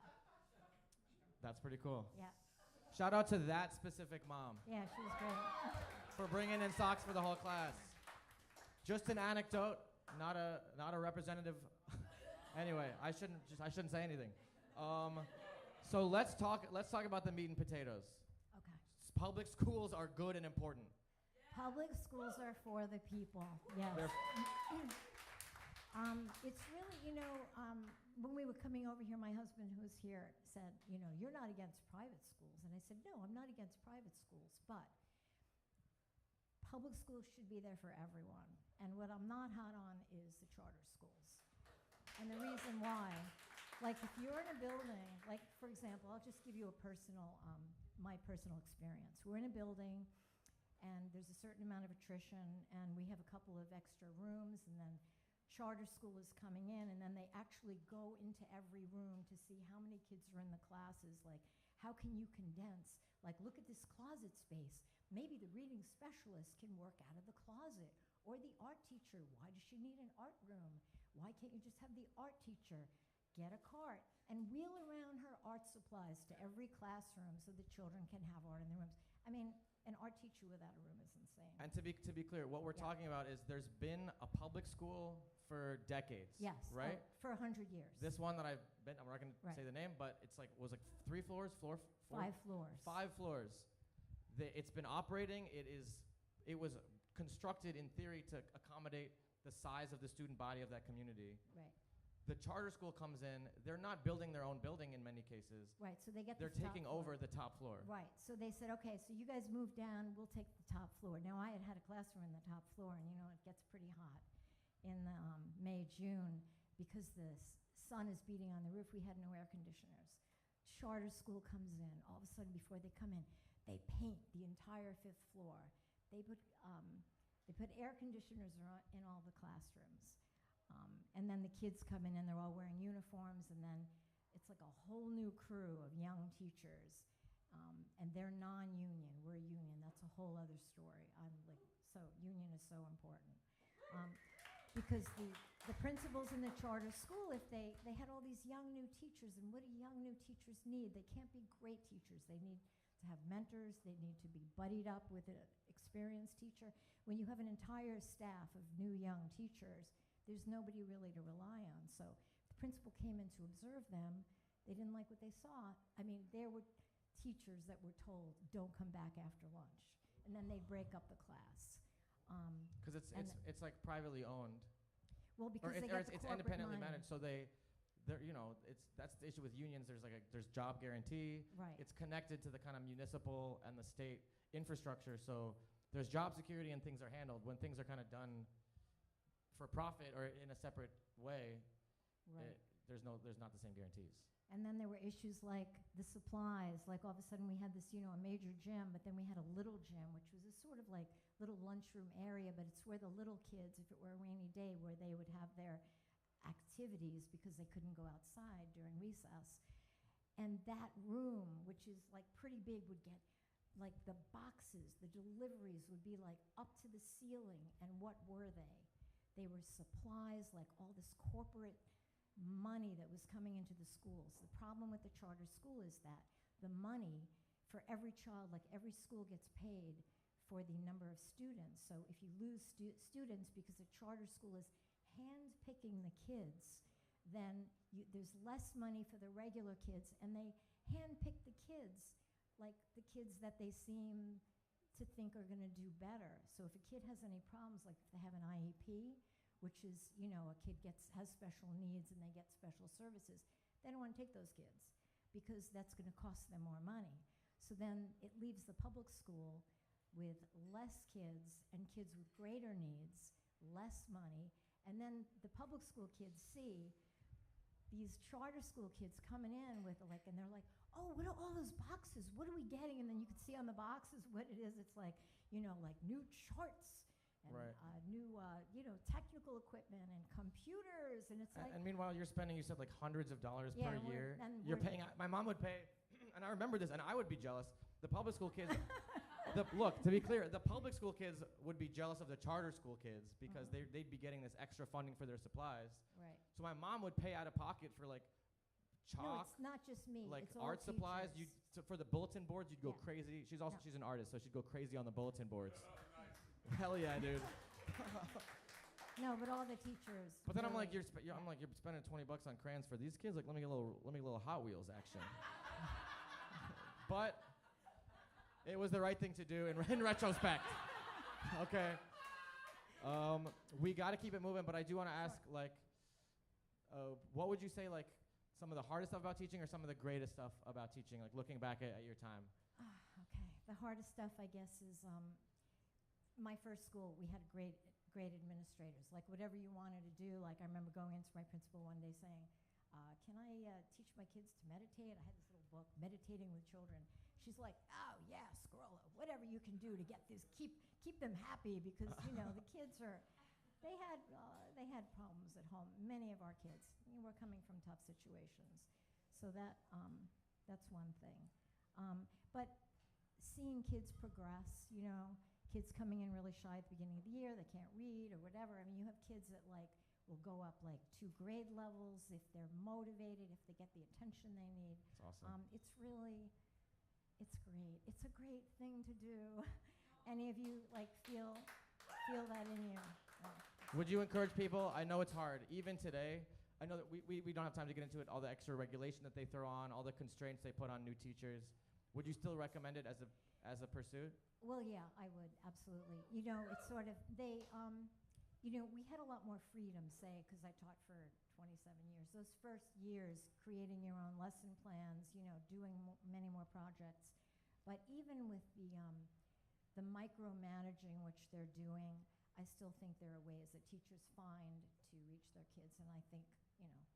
That's pretty cool. Yeah. Shout out to that specific mom Yeah, she was great. for bringing in socks for the whole class. Just an anecdote, not a representative. Anyway, I shouldn't say anything. So let's talk about the meat and potatoes. Okay. Public schools are good and important. Public schools are for the people. Yes. They're It's really, when we were coming over here, my husband, who's here, said, you're not against private schools. And I said, no, I'm not against private schools, but public schools should be there for everyone. And what I'm not hot on is the charter schools. And the reason why, like if you're in a building, like for example, I'll just give you a personal, my personal experience. We're in a building and there's a certain amount of attrition and we have a couple of extra rooms and then charter school is coming in and then they actually go into every room to see how many kids are in the classes, like how can you condense, like look at this closet space, maybe the reading specialist can work out of the closet, or the art teacher, why does she need an art room? Why can't you just have the art teacher get a cart and wheel around her art supplies to every classroom so the children can have art in their rooms? I mean, an art teacher without a room is insane. And to be clear, what we're talking about is there's been a public school for decades. Yes. Right? For 100 years. This one that I've been, I'm not going to Right. say the name, but it's like, was like 3 floors, four? 5 floors. 5 floors. It's been operating. It was constructed in theory to accommodate the size of the student body of that community. Right. The charter school comes in, they're not building their own building in many cases. Right, so they get They're the top taking floor. over the top floor. Right, so they said, okay, so you guys move down, we'll take the top floor. Now, I had a classroom in the top floor, and you know, it gets pretty hot in May, June, because the sun is beating on the roof. We had no air conditioners. Charter school comes in. All of a sudden, before they come in, they paint the entire 5th floor. They put air conditioners in all the classrooms. And then the kids come in and they're all wearing uniforms, and then it's like a whole new crew of young teachers. And they're non-union. We're union. That's a whole other story. Union is so important. Because the principals in the charter school, if they had all these young new teachers, and what do young new teachers need? They can't be great teachers. They need to have mentors. They need to be buddied up with an experienced teacher. When you have an entire staff of new young teachers, there's nobody really to rely on. So the principal came in to observe them. They didn't like what they saw. I mean, there were teachers that were told, don't come back after lunch. And then they'd break up the class. Because it's like privately owned. Well, because Or they get the it's corporate independently money. managed, so they're, you know, that's the issue with unions. There's job guarantee. Right. It's connected to the kind of municipal and the state infrastructure, so there's job security and things are handled. When things are kind of done for profit or in a separate way, Right. there's not the same guarantees. And then there were issues like the supplies. Like all of a sudden we had this, you know, a major gym, but then we had a little gym, which was a sort of like little lunchroom area, but it's where the little kids, if it were a rainy day, where they would have their activities because they couldn't go outside during recess. And that room, which is like pretty big, would get like the boxes, the deliveries would be like up to the ceiling. And what were they? They were supplies, like all this corporate money that was coming into the schools. The problem with the charter school is that the money for every child, like every school gets paid for the number of students. So if you lose students because a charter school is hand-picking the kids, then there's less money for the regular kids, and they hand-pick the kids, like the kids that they seem to think are going to do better. So if a kid has any problems, like if they have an IEP, which is, you know, a kid has special needs and they get special services, they don't want to take those kids because that's going to cost them more money. So then it leaves the public school with less kids and kids with greater needs, less money, and then the public school kids see these charter school kids coming in with like, and they're like, oh, what are all those boxes? What are we getting? And then you can see on the boxes what it is. It's like, you know, like new charts and Right. new, you know, technical equipment and computers. And it's like, And meanwhile, you're spending, you said, like hundreds of dollars Yeah, per and we're- year. and You're we're- paying, my mom would pay, and I remember this, and I would be jealous. The public school kids, look, to be clear, the public school kids would be jealous of the charter school kids because they'd be getting this extra funding for their supplies. right. So my mom would pay out of pocket for like No, chalk, it's not just me. like it's all art supplies. teachers. So for the bulletin boards, you'd go Yeah. crazy. She's also Yeah. she's an artist, so she'd go crazy on the bulletin boards. Hell yeah, dude. No, but all the teachers. But then I'm like, really- I'm like, you're spending $20 on crayons for these kids. Like, let me get a little Hot Wheels action. But it was the right thing to do in retrospect. Okay. We got to keep it moving, but I do want to ask, like, what would you say, like, some of the hardest stuff about teaching, or some of the greatest stuff about teaching, like looking back at your time? Okay. The hardest stuff, I guess, is my first school. We had a great great administrators. Like whatever you wanted to do, like I remember going into my principal one day saying, can I teach my kids to meditate? I had this little book, Meditating with Children. She's like, oh yeah, Scarella, whatever you can do to get this, keep them happy, because you know the kids they had problems at home. Many of our kids, were coming from tough situations, so that's one thing. But seeing kids progress, kids coming in really shy at the beginning of the year, they can't read or whatever. I mean, you have kids that will go up 2 grade levels if they're motivated, if they get the attention they need. That's awesome. It's great. It's a great thing to do. Any of you feel that in you? Would you encourage people? I know it's hard. Even today, I know that we don't have time to get into it, all the extra regulation that they throw on, all the constraints they put on new teachers. Would you still recommend it as a pursuit? Well, yeah, I would, absolutely. It's sort of, we had a lot more freedom, say, because I taught for 27 years. Those first years, creating your own lesson plans, doing many more projects. But even with the micromanaging which they're doing, I still think there are ways that teachers find to reach their kids. And I think,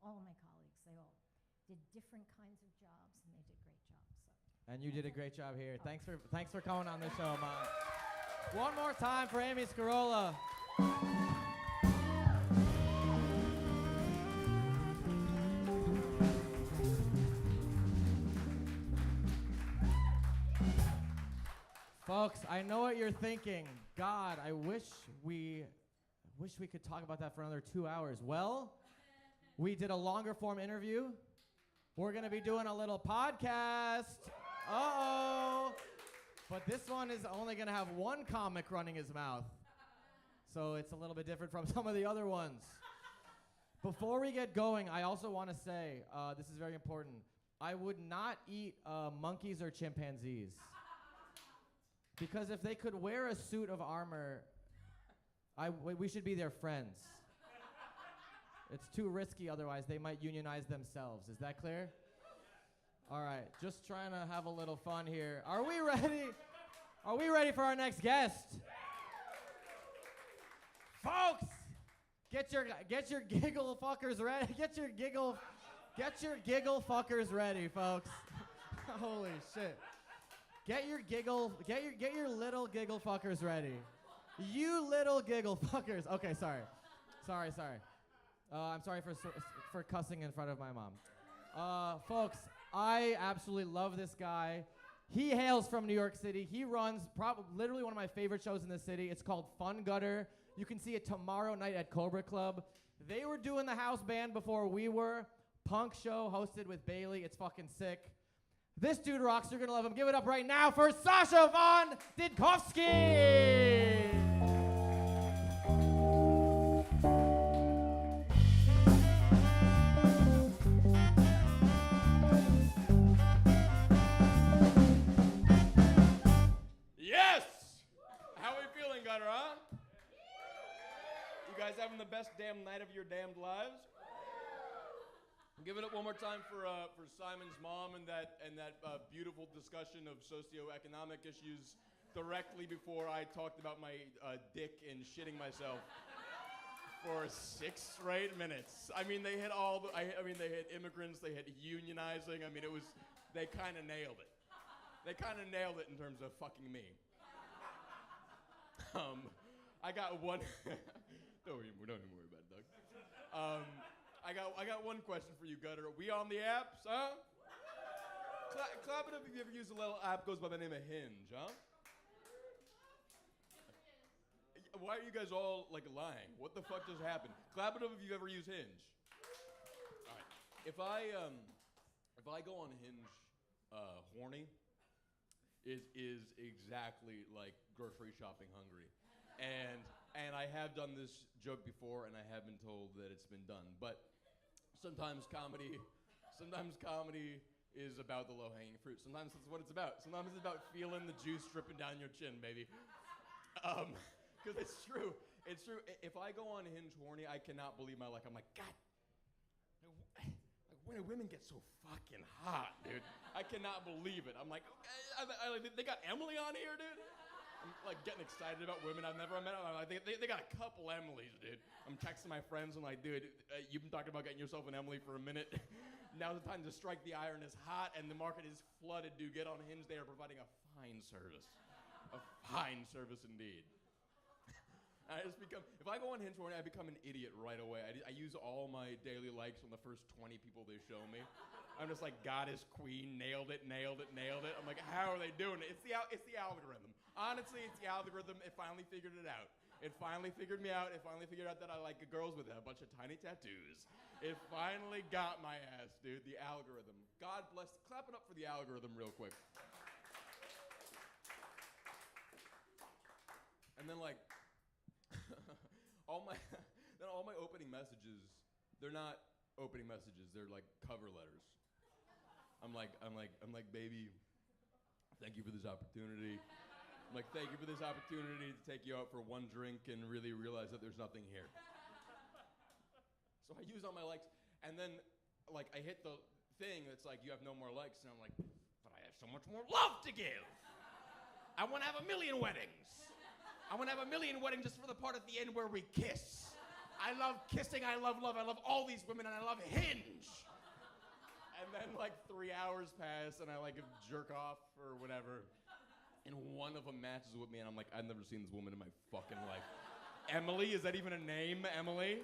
all of my colleagues, they all did different kinds of jobs, and they did great jobs. So. And you did a great job here. Thanks for coming on the show, Mom. One more time for Amy Scarola. Folks, I know what you're thinking. God, I wish we could talk about that for another 2 hours. Well, we did a longer form interview. We're going to be doing a little podcast. Uh-oh. But this one is only going to have one comic running his mouth. So it's a little bit different from some of the other ones. Before we get going, I also want to say, this is very important, I would not eat monkeys or chimpanzees. Because if they could wear a suit of armor, we should be their friends. It's too risky, otherwise they might unionize themselves. Is that clear? All right, just trying to have a little fun here. Are we ready? Are we ready for our next guest? Folks, get your giggle fuckers ready. Get your giggle fuckers ready, folks. Holy shit. Get your little giggle fuckers ready. You little giggle fuckers. Okay, sorry. I'm sorry for cussing in front of my mom. Folks, I absolutely love this guy. He hails from New York City. He runs literally one of my favorite shows in the city. It's called Fun Gutter. You can see it tomorrow night at Cobra Club. They were doing the house band before we were. Punk show hosted with Bailey. It's fucking sick. This dude rocks. You're going to love him. Give it up right now for SASHA von Didkovsky. Yes! How are we feeling, Gunner, huh? You guys having the best damn night of your damned lives? Give it up one more time for Simon's mom and that beautiful discussion of socioeconomic issues directly before I talked about my dick and shitting myself for 6 straight minutes. I mean, they hit they hit immigrants, they hit unionizing. I mean, they kind of nailed it. They kind of nailed it in terms of fucking me. I got one. Don't even worry about it, Doug. I got one question for you, Gutter. Are we on the apps, huh? Clap it up if you ever use a little app goes by the name of Hinge, huh? Why are you guys all lying? What the fuck just happened? Clap it up if you've ever used Hinge. All right. If I go on Hinge, horny, it is exactly like grocery shopping hungry, and I have done this joke before, and I have been told that it's been done, but. Sometimes comedy is about the low-hanging fruit. Sometimes that's what it's about. Sometimes it's about feeling the juice dripping down your chin, baby. Because it's true. It's true. If I go on Hinge horny, I cannot believe my luck. I'm like, God, when do women get so fucking hot, dude? I cannot believe it. I'm like, they got Emily on here, dude? I'm like getting excited about women I've never met. I'm like, they got a couple Emilys, dude. I'm texting my friends. I'm like, dude, you've been talking about getting yourself an Emily for a minute. Now's the time to strike. The iron is hot and the market is flooded, dude. Get on Hinge. They are providing a fine service. A fine service indeed. If I go on Hinge, I become an idiot right away. I use all my daily likes on the first 20 people they show me. I'm just like, goddess, queen, nailed it. I'm like, how are they doing it? It's the algorithm. Honestly, it's the algorithm. It finally figured it out. It finally figured me out. It finally figured out that I like girls with a bunch of tiny tattoos. It finally got my ass, dude. The algorithm. God bless. Clap it up for the algorithm real quick. And then like, all my opening messages, they're not opening messages. They're like cover letters. I'm like, baby, thank you for this opportunity. I'm like, thank you for this opportunity to take you out for one drink and really realize that there's nothing here. So I use all my likes, and then like I hit the thing that's like, you have no more likes, and I'm like, but I have so much more love to give. I want to have 1 million weddings. I want to have 1 million weddings just for the part at the end where we kiss. I love kissing, I love love, I love all these women, and I love Hinge. And then like 3 hours pass, and I like jerk off or whatever, and one of them matches with me, and I'm like, I've never seen this woman in my fucking life. Emily, is that even a name, Emily?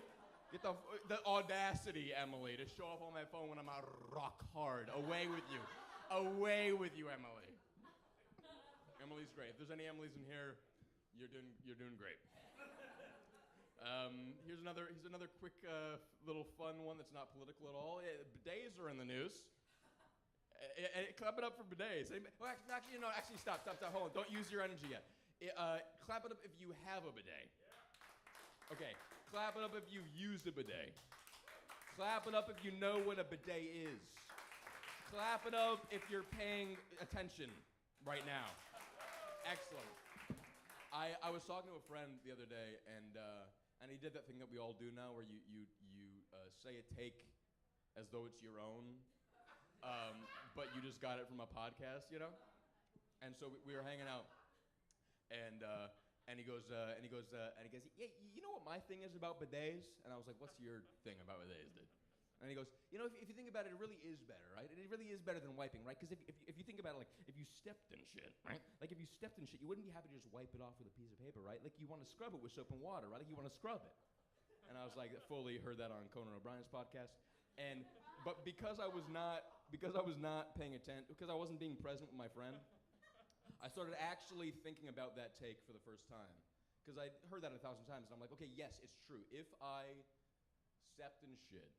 Get the audacity, Emily, to show up on my phone when I'm out rock hard. Away with you. Away with you, Emily. Emily's great. If there's any Emilys in here, you're doing great. Here's another quick little fun one that's not political at all. Bidets are in the news. Clap it up for bidets. Well, actually, stop, hold on. Don't use your energy yet. Clap it up if you have a bidet. Okay, clap it up if you've used a bidet. Clap it up if you know what a bidet is. Clap it up if you're paying attention right now. Excellent. I was talking to a friend the other day, and he did that thing that we all do now, where you say a take as though it's your own, but you just got it from a podcast, you know. And so we were hanging out, and he goes, yeah, you know what my thing is about bidets? And I was like, what's your thing about bidets, dude? And he goes, you know, if you think about it, it really is better, right? It really is better than wiping, right? Because if you think about it, like, if you stepped in shit, right? Like, if you stepped in shit, you wouldn't be happy to just wipe it off with a piece of paper, right? Like, you want to scrub it with soap and water, right? Like, you want to scrub it. And I was like, fully heard that on Conan O'Brien's podcast. But because I was not paying attention, because I wasn't being present with my friend, I started actually thinking about that take for the first time. Because I'd heard that 1,000 times, and I'm like, okay, yes, it's true. If I stepped in shit,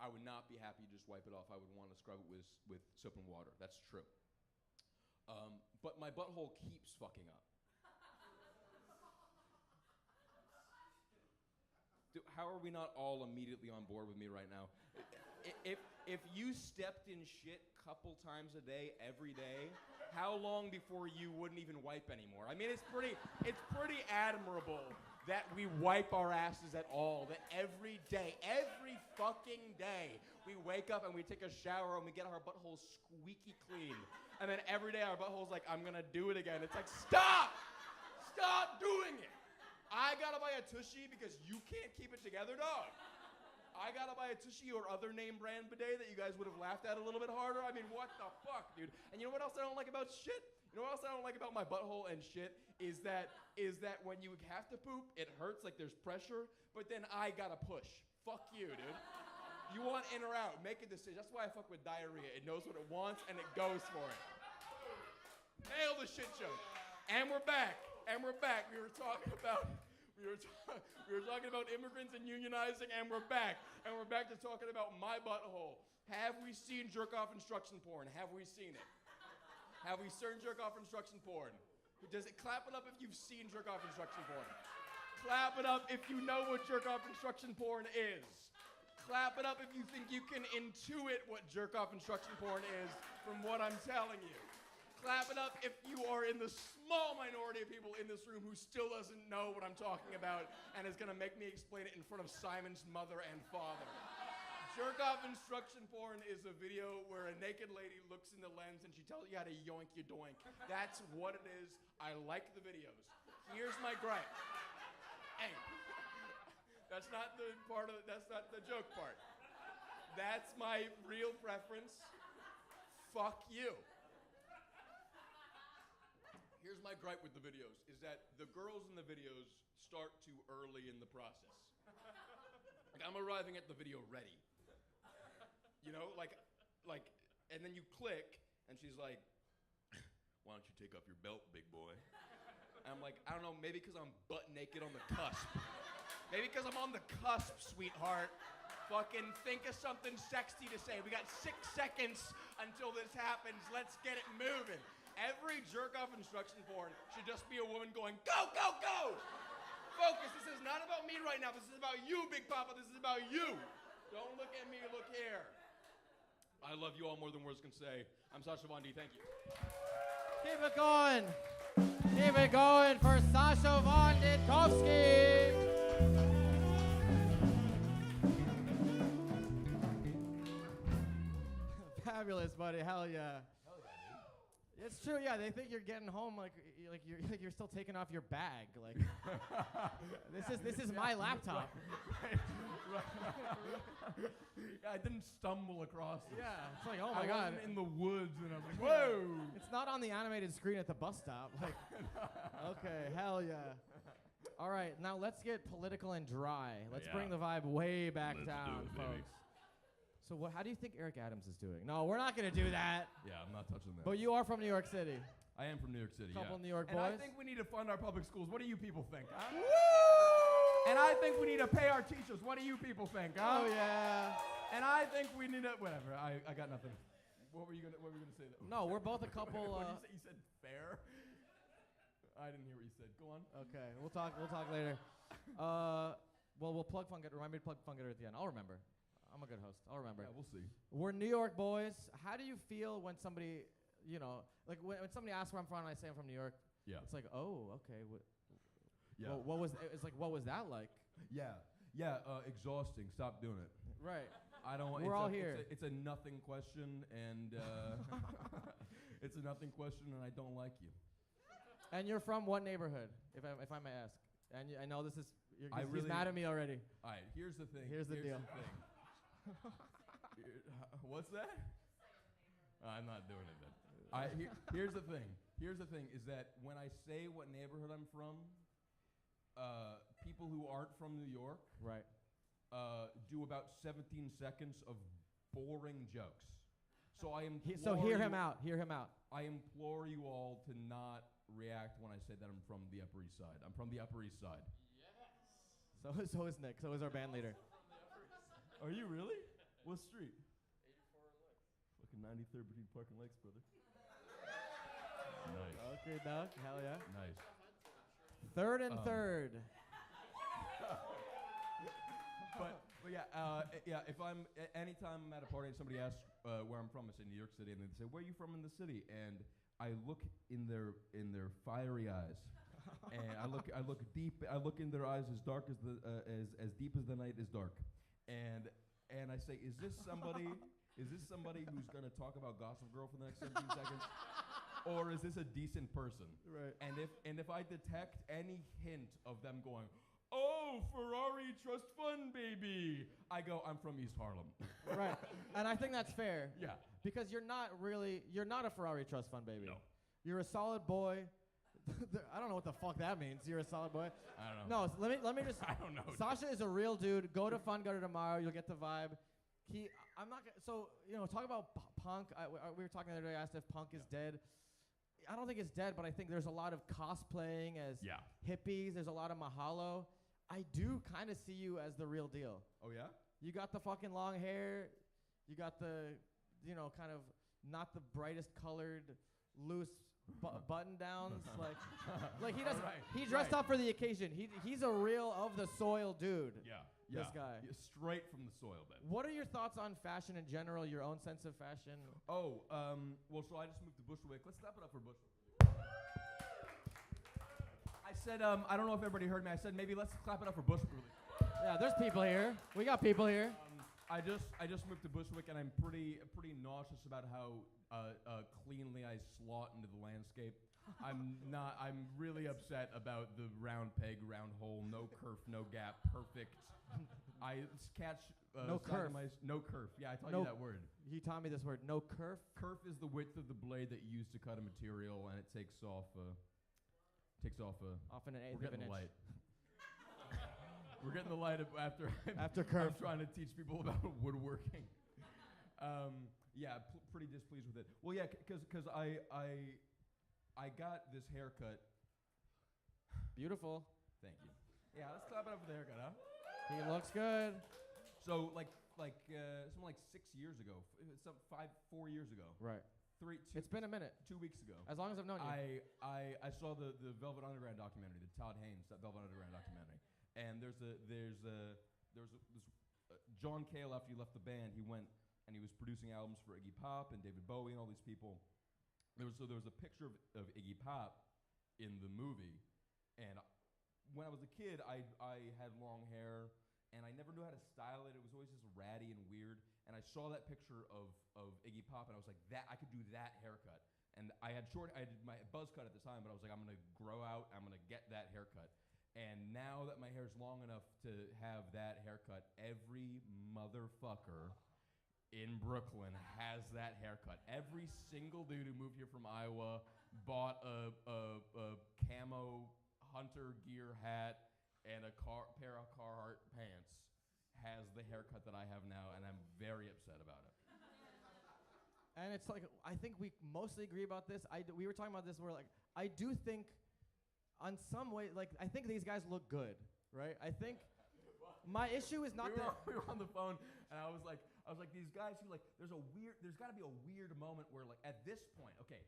I would not be happy to just wipe it off. I would want to scrub it with soap and water. That's true. But my butthole keeps fucking up. Dude, how are we not all immediately on board with me right now? If you stepped in shit a couple times a day, every day, how long before you wouldn't even wipe anymore? I mean, it's pretty admirable that we wipe our asses at all, that every day, every fucking day, we wake up and we take a shower and we get our buttholes squeaky clean. And then every day our butthole's like, I'm gonna do it again. It's like, stop! Stop doing it! I gotta buy a Tushy because you can't keep it together, dog. I gotta buy a Tushy or other name brand bidet that you guys would have laughed at a little bit harder. I mean, what the fuck, dude? And you know what else I don't like about shit? You know what else I don't like about my butthole and shit is that when you have to poop, it hurts, like there's pressure, but then I gotta push. Fuck you, dude. You want in or out, make a decision. That's why I fuck with diarrhea. It knows what it wants and it goes for it. Nail the shit show. And we're back. We were talking about immigrants and unionizing, and we're back. And we're back to talking about my butthole. Have we seen jerk-off instruction porn? Have we seen it? Have we seen jerk-off instruction porn? Does it clap it up if you've seen jerk-off instruction porn? Clap it up if you know what jerk-off instruction porn is. Clap it up if you think you can intuit what jerk-off instruction porn is from what I'm telling you. Clap it up if you are in the small minority of people in this room who still doesn't know what I'm talking about and is gonna make me explain it in front of Simon's mother and father. Jerk-off instruction porn is a video where a naked lady looks in the lens and she tells you how to yoink your doink. That's what it is. I like the videos. Here's my gripe. Hey, that's not the joke part. That's my real preference. Fuck you. Here's my gripe with the videos, is that the girls in the videos start too early in the process. Like, I'm arriving at the video ready. You know, like, and then you click, and she's like, why don't you take off your belt, big boy? And I'm like, I don't know, maybe because I'm butt naked on the cusp. Maybe because I'm on the cusp, sweetheart. Fucking think of something sexy to say. We got 6 seconds until this happens. Let's get it moving. Every jerk-off instruction porn should just be a woman going, go, go, go! Focus, this is not about me right now. This is about you, Big Papa. This is about you. Don't look at me, look here. I love you all more than words can say. I'm SASHA Vondi, thank you. Keep it going. Keep it going for SASHA Vonditkovsky. Fabulous, buddy. Hell yeah. It's true, yeah. They think you're getting home like you're still taking off your bag. Like this is my laptop. Yeah, I didn't stumble across it. Yeah, it's like, oh I my god. wasn't in the woods and I'm like, whoa. It's not on the animated screen at the bus stop. Like, okay, hell yeah. All right, now let's get political and dry. Let's bring the vibe way back down, folks. So how do you think Eric Adams is doing? No, we're not gonna do that. Yeah, I'm not touching that. But you are from New York City. I am from New York City, Couple yeah. New York and boys. I think we need to fund our public schools. What do you people think, huh? And I think we need to pay our teachers. What do you people think, huh? Oh yeah. And I think we need to, whatever, I got nothing. What were you gonna say? No, we're both a couple. What did you say? You said fair? I didn't hear what you said. Go on. Okay, we'll talk later. Well, we'll plug Fun Getter. Remind me to plug Fun Getter at the end. I'll remember. I'm a good host. I'll remember. Yeah, we'll see. We're New York boys. How do you feel when somebody, like when somebody asks where I'm from and I say I'm from New York? Yeah. It's like, oh, okay. Yeah. What was that like? Yeah. Exhausting. Stop doing it. Right. I don't. We're all here. It's a nothing question, and it's a nothing question, and I don't like you. And you're from what neighborhood, if I may ask? And I know this is. He's mad at me already. All right. Here's the thing. Here's the deal. What's that? I'm not doing it then. Here's the thing. Here's the thing is that when I say what neighborhood I'm from, people who aren't from New York right. Do about 17 seconds of boring jokes. So I implore So hear him out. Hear him out. I implore you all to not react when I say that I'm from the Upper East Side. I'm from the Upper East Side. So is Nick. So is our band leader. Are you really? What street? 84 and Lakes. Fucking 93rd between Park and Lakes, brother. Nice. Okay, Doug. Hell yeah. Nice. Third and third. But yeah. If I'm anytime I'm at a party and somebody asks where I'm from, I say New York City, and they say, "Where are you from in the city?" And I look in their fiery eyes. And I look deep. I look in their eyes as dark as as deep as the night is dark, and I say, is this somebody who's gonna talk about Gossip Girl for the next 17 seconds, or is this a decent person? Right. And if I detect any hint of them going, oh, Ferrari trust fund baby, I go, I'm from East Harlem. Right. And I think that's fair. Yeah. Because you're not a Ferrari trust fund baby. No. You're a solid boy. I don't know what the fuck that means. You're a solid boy. I don't know. No, let me just. I don't know. SASHA is a real dude. Go to Fun Gutter tomorrow. You'll get the vibe. I'm not. So talk about punk. We were talking the other day. I asked if punk is dead. I don't think it's dead, but I think there's a lot of cosplaying as hippies. There's a lot of mahalo. I do kind of see you as the real deal. Oh yeah. You got the fucking long hair. You got the, kind of not the brightest colored, loose button downs. like he doesn't. Right, He dressed up for the occasion. He's a real of the soil dude. Yeah. This guy. Yeah, straight from the soil, Ben. What are your thoughts on fashion in general? Your own sense of fashion? Oh, well, so I just moved to Bushwick. Let's clap it up for Bushwick. I said, I don't know if everybody heard me. I said maybe let's clap it up for Bushwick. Yeah, there's people here. We got people here. I just moved to Bushwick, and I'm pretty nauseous about how cleanly I slot into the landscape. I'm really upset about the round peg, round hole, no kerf, no gap, perfect. I catch No kerf. No kerf. Yeah, I taught No- you that word. You taught me this word. No kerf. Kerf is the width of the blade that you use to cut a material, and it takes off. Often an We're eighth of getting an the inch. light. We're getting the light after After I'm kerf. trying to teach people about woodworking. Yeah, pretty displeased with it. Well, yeah, because I got this haircut. Beautiful. Thank you. Yeah, let's clap it up for the haircut, huh? He looks good. So something like 6 years ago, 4 years ago, Right. It's been a minute. 2 weeks ago. As long as I've known you. I saw the Velvet Underground documentary, the Todd Haynes Velvet Underground documentary, and there was John Cale, after he left the band, he went and he was producing albums for Iggy Pop and David Bowie and all these people. There was a picture of Iggy Pop in the movie, and when I was a kid, I had long hair, and I never knew how to style it. It was always just ratty and weird. And I saw that picture of Iggy Pop, and I was like, that I could do that haircut. And I did my buzz cut at the time, but I was like, I'm gonna grow out. I'm gonna get that haircut. And now that my hair's long enough to have that haircut, every motherfucker in Brooklyn has that haircut. Every single dude who moved here from Iowa bought a camo hunter gear hat and a pair of Carhartt pants has the haircut that I have now, and I'm very upset about it. And it's like, I think we mostly agree about this. We were talking about this, where like, I do think, on some way, like, I think these guys look good, right? I think my issue is not We were on the phone, and I was like, these guys who like, there's got to be a weird moment where like, at this point, okay,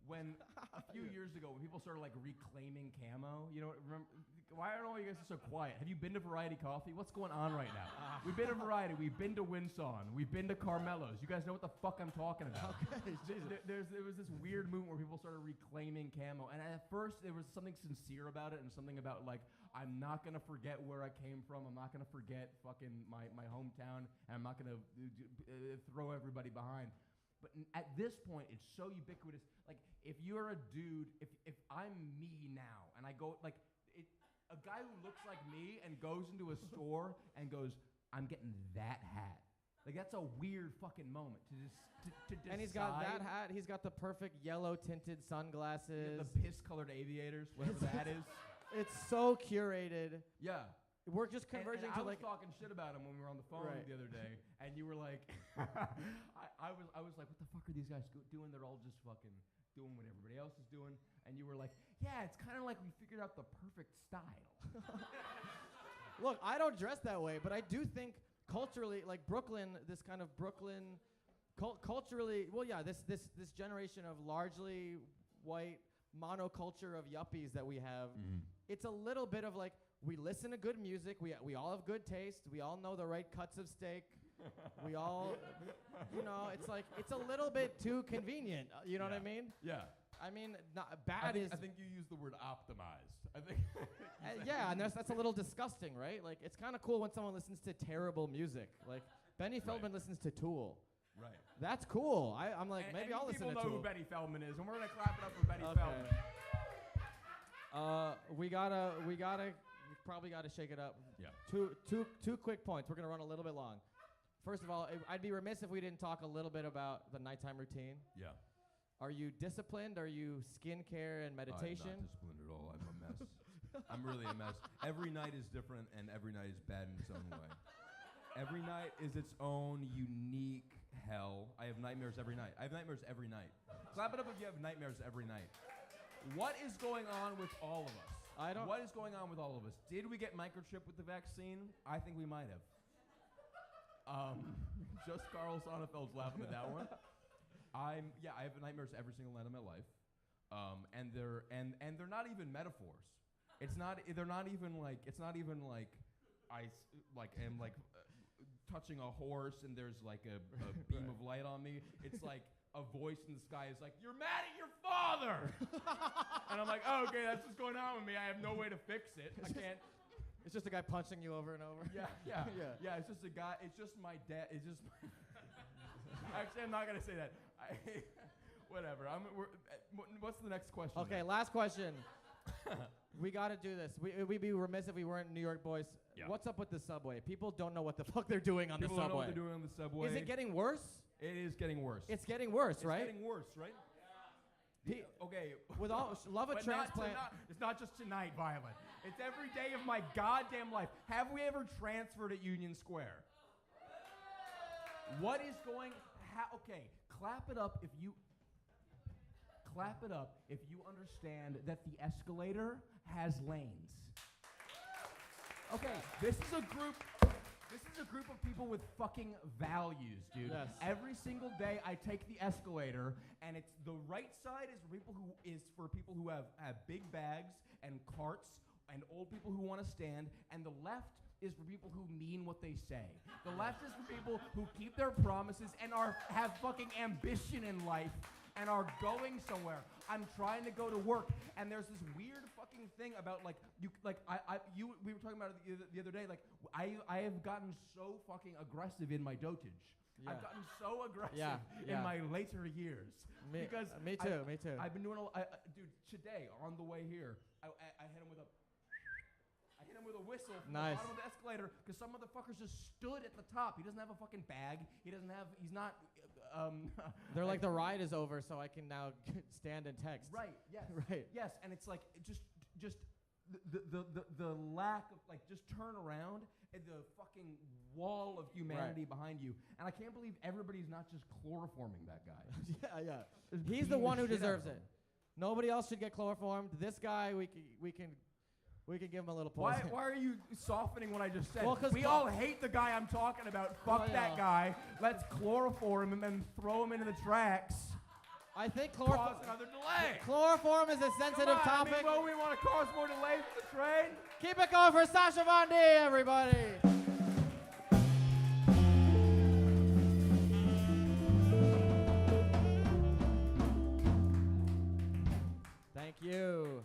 when a few years ago, when people started like reclaiming camo, you know, remember, why are all you guys so quiet? Have you been to Variety Coffee? What's going on right now? We've been to Variety, we've been to Winson, we've been to Carmelo's. You guys know what the fuck I'm talking about. Okay, Jesus. There was this weird movement where people started reclaiming camo, and at first there was something sincere about it, and something about like, I'm not gonna forget where I came from. I'm not gonna forget fucking my hometown, and I'm not gonna throw everybody behind. But at this point, it's so ubiquitous. Like, if you're a dude, if I'm me now, and I go like, a guy who looks like me and goes into a store and goes, I'm getting that hat. Like, that's a weird fucking moment to decide. And he's got that hat. He's got the perfect yellow tinted sunglasses. The piss-colored aviators, whatever that is. It's so curated. Yeah. We're just converging and to like. I was talking shit about him when we were on the phone Right. the other day, and you were like, I was like, what the fuck are these guys doing? They're all just fucking doing what everybody else is doing, and you were like, yeah, it's kind of like we figured out the perfect style. Look, I don't dress that way, but I do think culturally, like Brooklyn, this kind of Brooklyn, culturally, well, yeah, this generation of largely white monoculture of yuppies that we have, it's a little bit of like, we listen to good music, we all have good taste, we all know the right cuts of steak, we all, you know, it's like, it's a little bit too convenient, you know what I mean? Yeah. I mean, not I bad think, is. I think you used the word optimized. I think. Yeah, and that's a little disgusting, right? Like, it's kind of cool when someone listens to terrible music. Like, Benny Feldman listens to Tool. Right. That's cool. I'm like, maybe I'll listen to People know Tool. who Benny Feldman is, and we're gonna clap it up for Benny Feldman. We probably gotta shake it up. Yeah. Two quick points. We're gonna run a little bit long. First of all, I'd be remiss if we didn't talk a little bit about the nighttime routine. Yeah. Are you disciplined? Are you skincare and meditation? I'm not disciplined at all. I'm a mess. I'm really a mess. Every night is different, and every night is bad in its own way. Every night is its own unique hell. I have nightmares every night. I have nightmares every night. Clap it up if you have nightmares every night. What is going on with all of us? What is going on with all of us? Did we get microchipped with the vaccine? I think we might have. Just Carl Sonnefeld's laughing at that one. I have nightmares every single night of my life, and they're not even metaphors. They're not even like I am touching a horse and there's like a beam of light on me. It's like a voice in the sky is like, you're mad at your father, and I'm like, oh, okay, that's what's going on with me. I have no way to fix it. I can't. It's just a guy punching you over and over. Yeah. Yeah, it's just a guy. It's just my dad. It's just Actually, I'm not going to say that. Whatever. What's the next question? Okay, last question. We got to do this. We'd be remiss if we weren't New York boys. Yeah. What's up with the subway? People don't know what the fuck they're doing on People the don't know subway. what they're doing on the subway. Is it getting worse? It is getting worse. It's getting worse, right? It's getting worse, right? Okay. With all love a But transplant. it's not just tonight, Violet. It's every day of my goddamn life. Have we ever transferred at Union Square? What is going? Okay, clap it up if you understand that the escalator has lanes. Okay, this is a group of people with fucking values, dude. Yes. Every single day I take the escalator, and it's the right side is for people who have big bags and carts and old people who want to stand, and the left is for people who mean what they say. The left is for people who keep their promises and have fucking ambition in life and are going somewhere. I'm trying to go to work, and there's this weird fucking thing about we were talking about it the other day. Like I have gotten so fucking aggressive in my dotage. Yeah. I've gotten so aggressive Yeah. in my later years. Me too. I've been doing dude. Today on the way here, I hit him with a. I hit him with a whistle from Nice. the bottom of the escalator because some motherfuckers just stood at the top. He doesn't have a fucking bag. He's not. They're like the ride is over, so I can now stand and text. Right. Yes. Right. Yes, and it's like just the lack of just turn around and the fucking wall of humanity behind you, and I can't believe everybody's not just chloroforming that guy. Yeah. Just He's the beating one who shit out deserves of it. him. Nobody else should get chloroformed. This guy, we can give him a little poison. Why are you softening what I just said? Well, 'cause we all hate the guy I'm talking about. Fuck that guy. Let's chloroform him and throw him into the tracks. I think Cause another delay. chloroform is a sensitive topic. We want to cause more delays for the train. Keep it going for SASHA VOND, everybody. Thank you.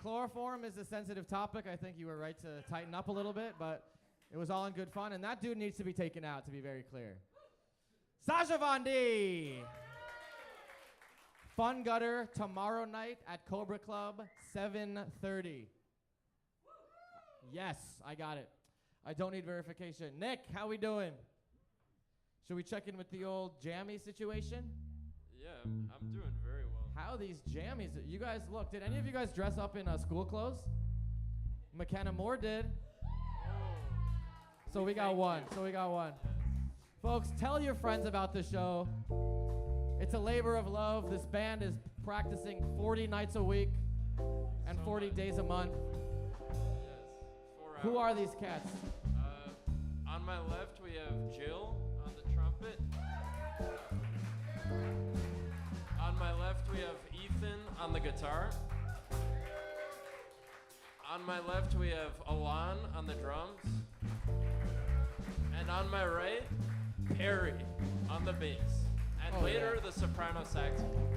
Chloroform is a sensitive topic. I think you were right to tighten up a little bit, but it was all in good fun, and that dude needs to be taken out, to be very clear. SASHA VOND. Fun Gutter tomorrow night at Cobra Club, 7:30. Yes, I got it. I don't need verification. Nick, how we doing? Should we check in with the old Jammies situation? Yeah, I'm doing very well. How these Jammies? You guys look. Did any of you guys dress up in school clothes? McKenna Moore did. So we got one. Folks, tell your friends about the show. It's a labor of love. This band is practicing 40 nights a week and 40 days a month. Yes, 4 hours. Who are these cats? On my left, we have Jill on the trumpet. On my left, we have Ethan on the guitar. On my left, we have Alon on the drums. And on my right, Perry on the bass. And later, the soprano saxophone.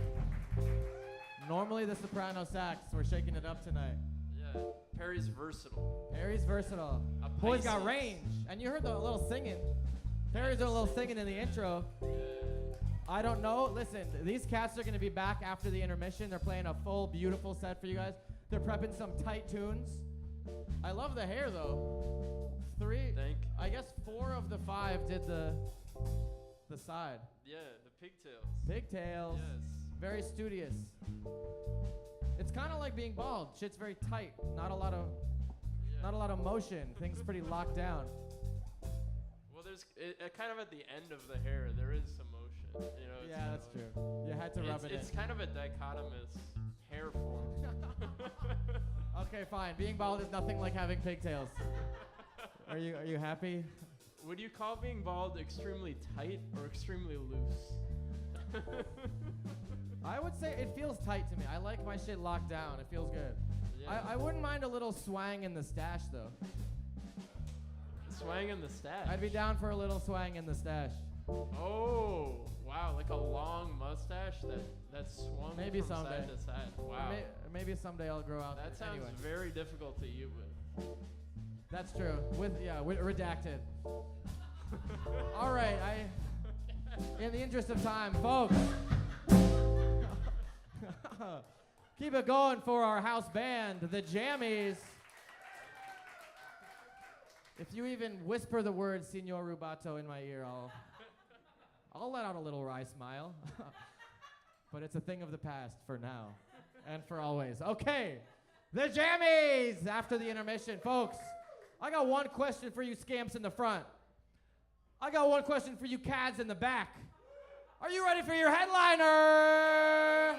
Normally the soprano sax. We're shaking it up tonight. Yeah, Perry's versatile. Perry's versatile. A Boy's got Pisces. range. And you heard the little singing. Perry's doing a little singing in the intro. I don't know. Listen, these cats are going to be back after the intermission. They're playing a full, beautiful set for you guys. They're prepping some tight tunes. I love the hair, though. I guess 4 of the 5 did the side. Yeah, the pigtails. Pigtails. Yes. Very studious. It's kind of like being bald. Shit's very tight. Not a lot of motion. Things pretty locked down. Well, there's kind of at the end of the hair, there is some motion. You know. It's Yeah, kinda that's like- true. You had to rub it It's in. kind of a dichotomous hair form. Okay, fine. Being bald is nothing like having pigtails. Are you happy? Would you call being bald extremely tight or extremely loose? I would say it feels tight to me. I like my shit locked down. It feels good. Yeah. I wouldn't mind a little swang in the stash, though. Swang in the stash. I'd be down for a little swang in the stash. Oh, wow, like a long mustache that swung Maybe from someday. side to side. Wow. Maybe someday I'll grow out. That sounds anyway. very difficult to eat with. That's true. With redacted. All right, in the interest of time, folks, keep it going for our house band, the Jammies. If you even whisper the word Signor Rubato in my ear, I'll let out a little wry smile. But it's a thing of the past for now and for always. Okay, the Jammies after the intermission. Folks, I got one question for you scamps in the front. I got one question for you cads in the back. Are you ready for your headliner?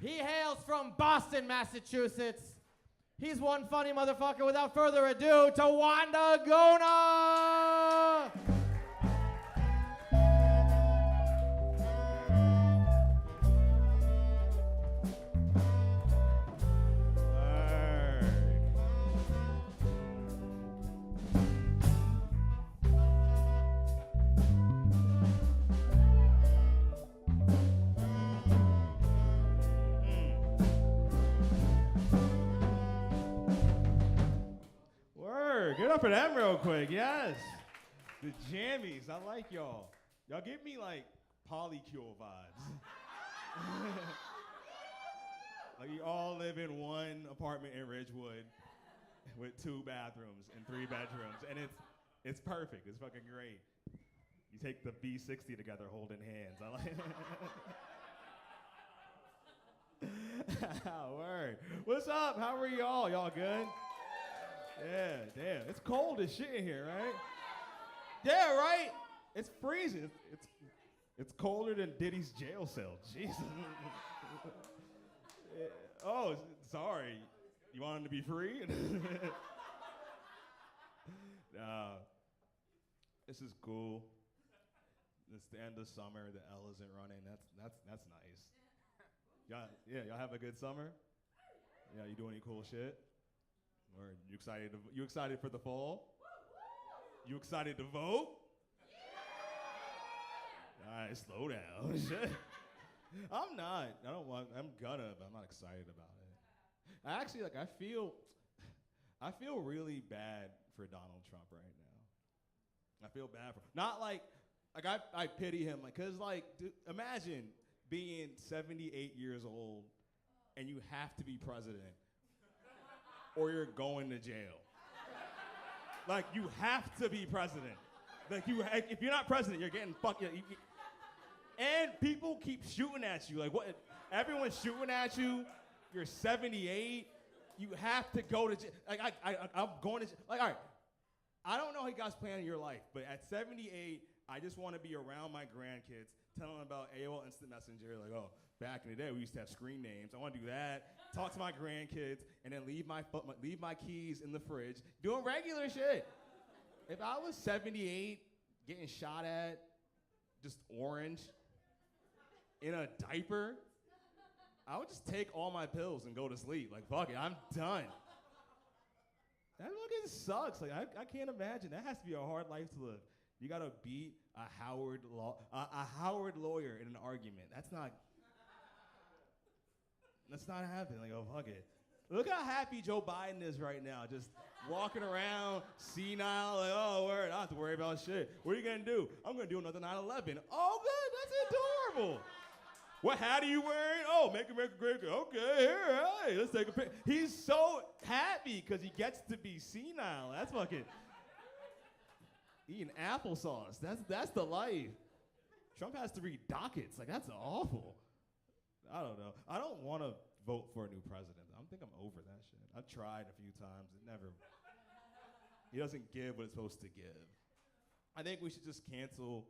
He hails from Boston, Massachusetts. He's one funny motherfucker. Without further ado, TAWANDA GONA! Get up for them real quick, yes. The Jammies, I like y'all. Y'all give me like polycule vibes. Like you all live in one apartment in Ridgewood with 2 bathrooms and 3 bedrooms, and it's perfect. It's fucking great. You take the B60 together holding hands. I like Word. What's up? How are y'all? Y'all good? Yeah, damn. It's cold as shit in here, right? Yeah, right? It's freezing. It's colder than Diddy's jail cell. Jesus. Oh, sorry. You want him to be free? This is cool. It's the end of summer. The L isn't running. That's nice. Y'all have a good summer? Yeah, you do any cool shit? Or you excited for the fall? You excited to vote? All right, slow down. I'm not. I'm gonna, but I'm not excited about it. I feel really bad for Donald Trump right now. I feel bad for, not like I pity him, like, cause like, dude, imagine being 78 years old and you have to be president. Or you're going to jail. Like, you have to be president. Like, if you're not president, you're getting fucked. And people keep shooting at you. Like, what? Everyone's shooting at you. You're 78. You have to go to jail. Like, I'm going to jail. Like, all right. I don't know how you guys plan your life, but at 78, I just want to be around my grandkids, telling them about AOL Instant Messenger. Like, oh, back in the day, we used to have screen names. I want to do that. Talk to my grandkids, and then leave my keys in the fridge. Doing regular shit. If I was 78, getting shot at, just orange, in a diaper, I would just take all my pills and go to sleep. Like, fuck it, I'm done. That fucking sucks. Like, I can't imagine. That has to be a hard life to live. You gotta beat a Howard lawyer in an argument. That's not happening. Like, oh, fuck it. Look how happy Joe Biden is right now. Just walking around, senile, like, oh, word, I don't have to worry about shit. What are you gonna do? I'm gonna do another 9/11. Oh, good, that's adorable. What hat are you wearing? Oh, make America great again. Okay, here, hey, let's take a picture. He's so happy because he gets to be senile. That's fucking eating applesauce. That's the life. Trump has to read dockets. Like, that's awful. I don't know. I don't want to vote for a new president. I think I'm over that shit. I've tried a few times. He doesn't give what it's supposed to give. I think we should just cancel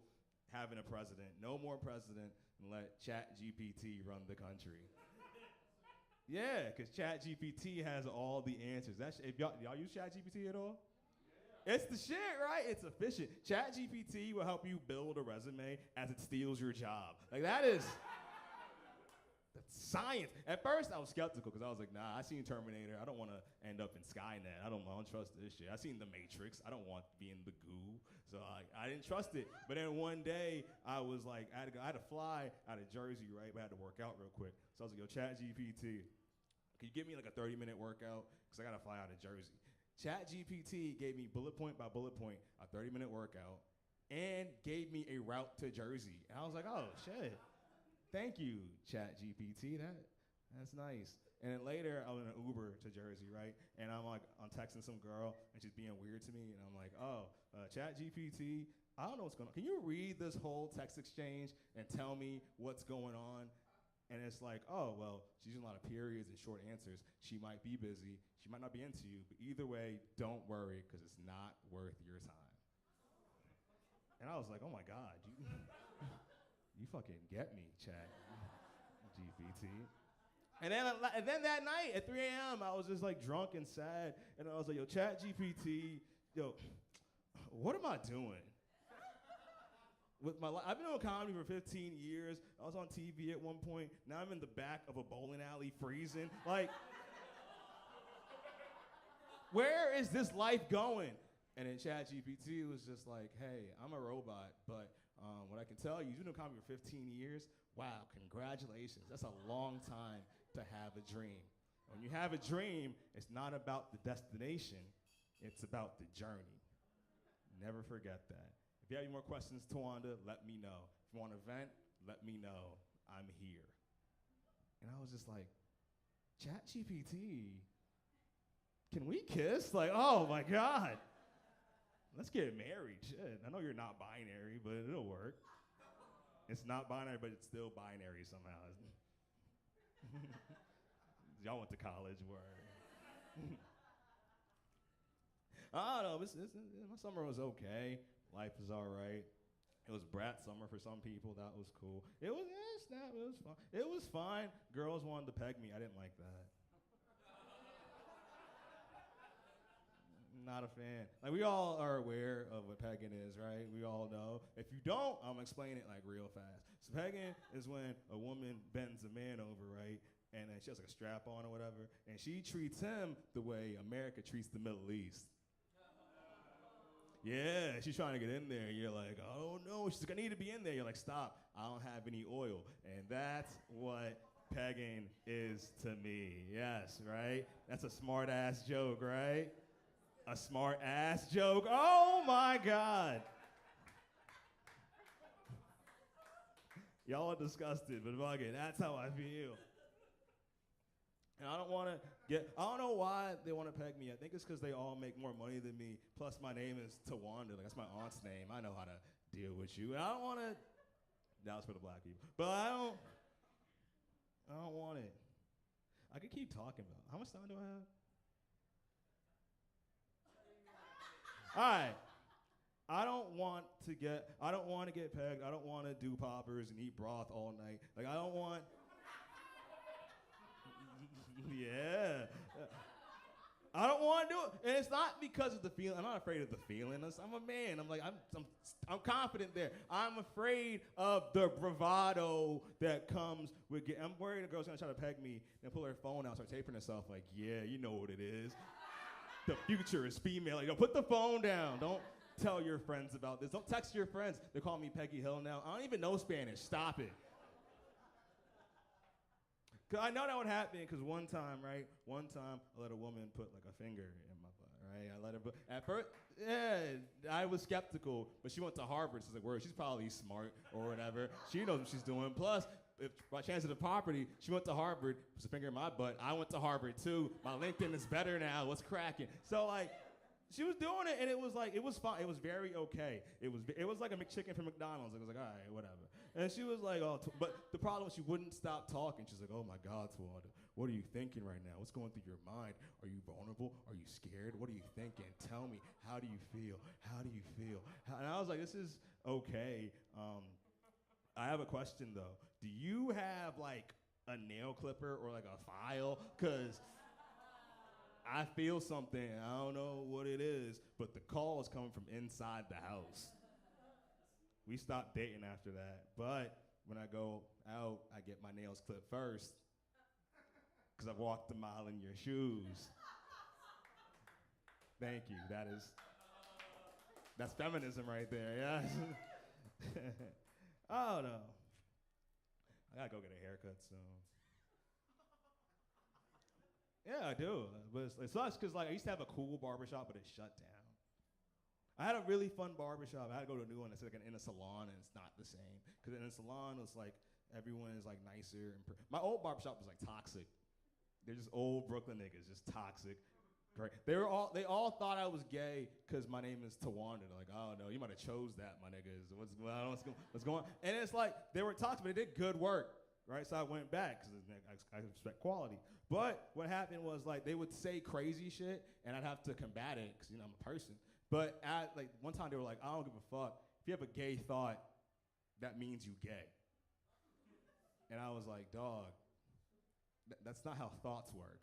having a president. No more president, and let ChatGPT run the country. Yeah, because ChatGPT has all the answers. If y'all use ChatGPT at all? It's the shit, right? It's efficient. ChatGPT will help you build a resume as it steals your job. Like, that's science. At first, I was skeptical because I was like, nah, I seen Terminator. I don't want to end up in Skynet. I don't trust this shit. I seen The Matrix. I don't want to be in the goo. So I didn't trust it. But then one day, I was like, I had to fly out of Jersey, right? But I had to work out real quick. So I was like, yo, ChatGPT, Can you give me like a 30-minute workout? Because I got to fly out of Jersey. ChatGPT gave me bullet point by bullet point a 30-minute workout and gave me a route to Jersey. And I was like, oh, shit. Thank you, ChatGPT. That's nice. And then later, I was in an Uber to Jersey, right? And I'm texting some girl, and she's being weird to me. And I'm like, oh, ChatGPT, I don't know what's going on. Can you read this whole text exchange and tell me what's going on? And it's like, oh, well, she's using a lot of periods and short answers. She might be busy. She might not be into you. But either way, don't worry, because it's not worth your time. And I was like, oh, my God. You fucking get me, ChatGPT. And then that night at 3 a.m., I was just like drunk and sad. And I was like, yo, ChatGPT, yo, what am I doing? With my life, I've been on comedy for 15 years. I was on TV at one point. Now I'm in the back of a bowling alley freezing. Like, where is this life going? And then ChatGPT was just like, hey, I'm a robot, but what I can tell you, you've been on comedy for 15 years. Wow, congratulations. That's a long time to have a dream. When you have a dream, it's not about the destination, it's about the journey. Never forget that. If you have any more questions, Tawanda, let me know. If you want to vent, let me know. I'm here. And I was just like, ChatGPT, can we kiss? Like, oh my God. Let's get married. Shit. I know you're not binary, but it'll work. It's not binary, but it's still binary somehow. Y'all went to college, word. I don't know. My summer was okay. Life is all right. It was brat summer for some people. That was cool. It was fun. It was fine. Girls wanted to peg me. I didn't like that. Not a fan. Like, we all are aware of what pegging is, right? We all know. If you don't, I'm gonna explain it like real fast. So pegging is when a woman bends a man over, right? And then she has like a strap on or whatever, and she treats him the way America treats the Middle East. Yeah, she's trying to get in there. You're like, oh no, she's like, I need to be in there. You're like, stop, I don't have any oil. And that's what pegging is to me. Yes, right? That's a smart ass joke, right? A smart ass joke. Oh my God. Y'all are disgusted, but fuck it, that's how I feel. And I don't know why they want to peg me. I think it's because they all make more money than me. Plus, my name is Tawanda. Like, that's my aunt's name. I know how to deal with you. And I don't want to, that was for the black people. But I don't want it. I could keep talking about it. How much time do I have? All right. I don't want to get pegged. I don't want to do poppers and eat broth all night. Like, I don't want. Yeah. I don't want to do it. And it's not because of the feeling. I'm not afraid of the feeling. I'm a man. I'm confident there. I'm afraid of the bravado that comes with I'm worried a girl's going to try to peg me and pull her phone out, start taping herself like, yeah, you know what it is. The future is female. Like, yo, put the phone down. Don't tell your friends about this. Don't text your friends. They call me Peggy Hill now. I don't even know Spanish. Stop it. Cause I know that would happen. Cause one time I let a woman put like a finger in my butt. Right? I let her. At first, yeah, I was skeptical. But she went to Harvard. So I was like, word, she's probably smart or whatever. She knows what she's doing. Plus, if by chance of the property, she went to Harvard. Puts a finger in my butt. I went to Harvard too. My LinkedIn is better now. What's cracking? So like, she was doing it, and it was fine. It was very okay. It was like a McChicken from McDonald's. It was like, all right, whatever. And she was like, oh, but the problem was she wouldn't stop talking. She's like, oh my God, Tawanda, what are you thinking right now? What's going through your mind? Are you vulnerable? Are you scared? What are you thinking? Tell me, how do you feel? How do you feel? And I was like, this is okay. I have a question though. Do you have like a nail clipper or like a file? Cause I feel something. I don't know what it is, but the call is coming from inside the house. We stopped dating after that, but when I go out, I get my nails clipped first because I've walked a mile in your shoes. Thank you. That's feminism right there, yes. I don't know. I gotta go get a haircut soon. Yeah, I do. But it sucks because like I used to have a cool barbershop, but it shut down. I had a really fun barbershop. I had to go to a new one. It's like in a salon, and it's not the same. Because in a salon, it's like everyone is like nicer. My old barbershop was like toxic. They're just old Brooklyn niggas, just toxic. Great. They all thought I was gay because my name is Tawanda. They're like, oh no, you might have chose that, my niggas. What's going on? And it's like they were toxic, but they did good work, right? So I went back because I expect quality. But what happened was like they would say crazy shit, and I'd have to combat it because I'm a person. But like one time they were like, I don't give a fuck. If you have a gay thought, that means you gay. And I was like, dog, that's not how thoughts work.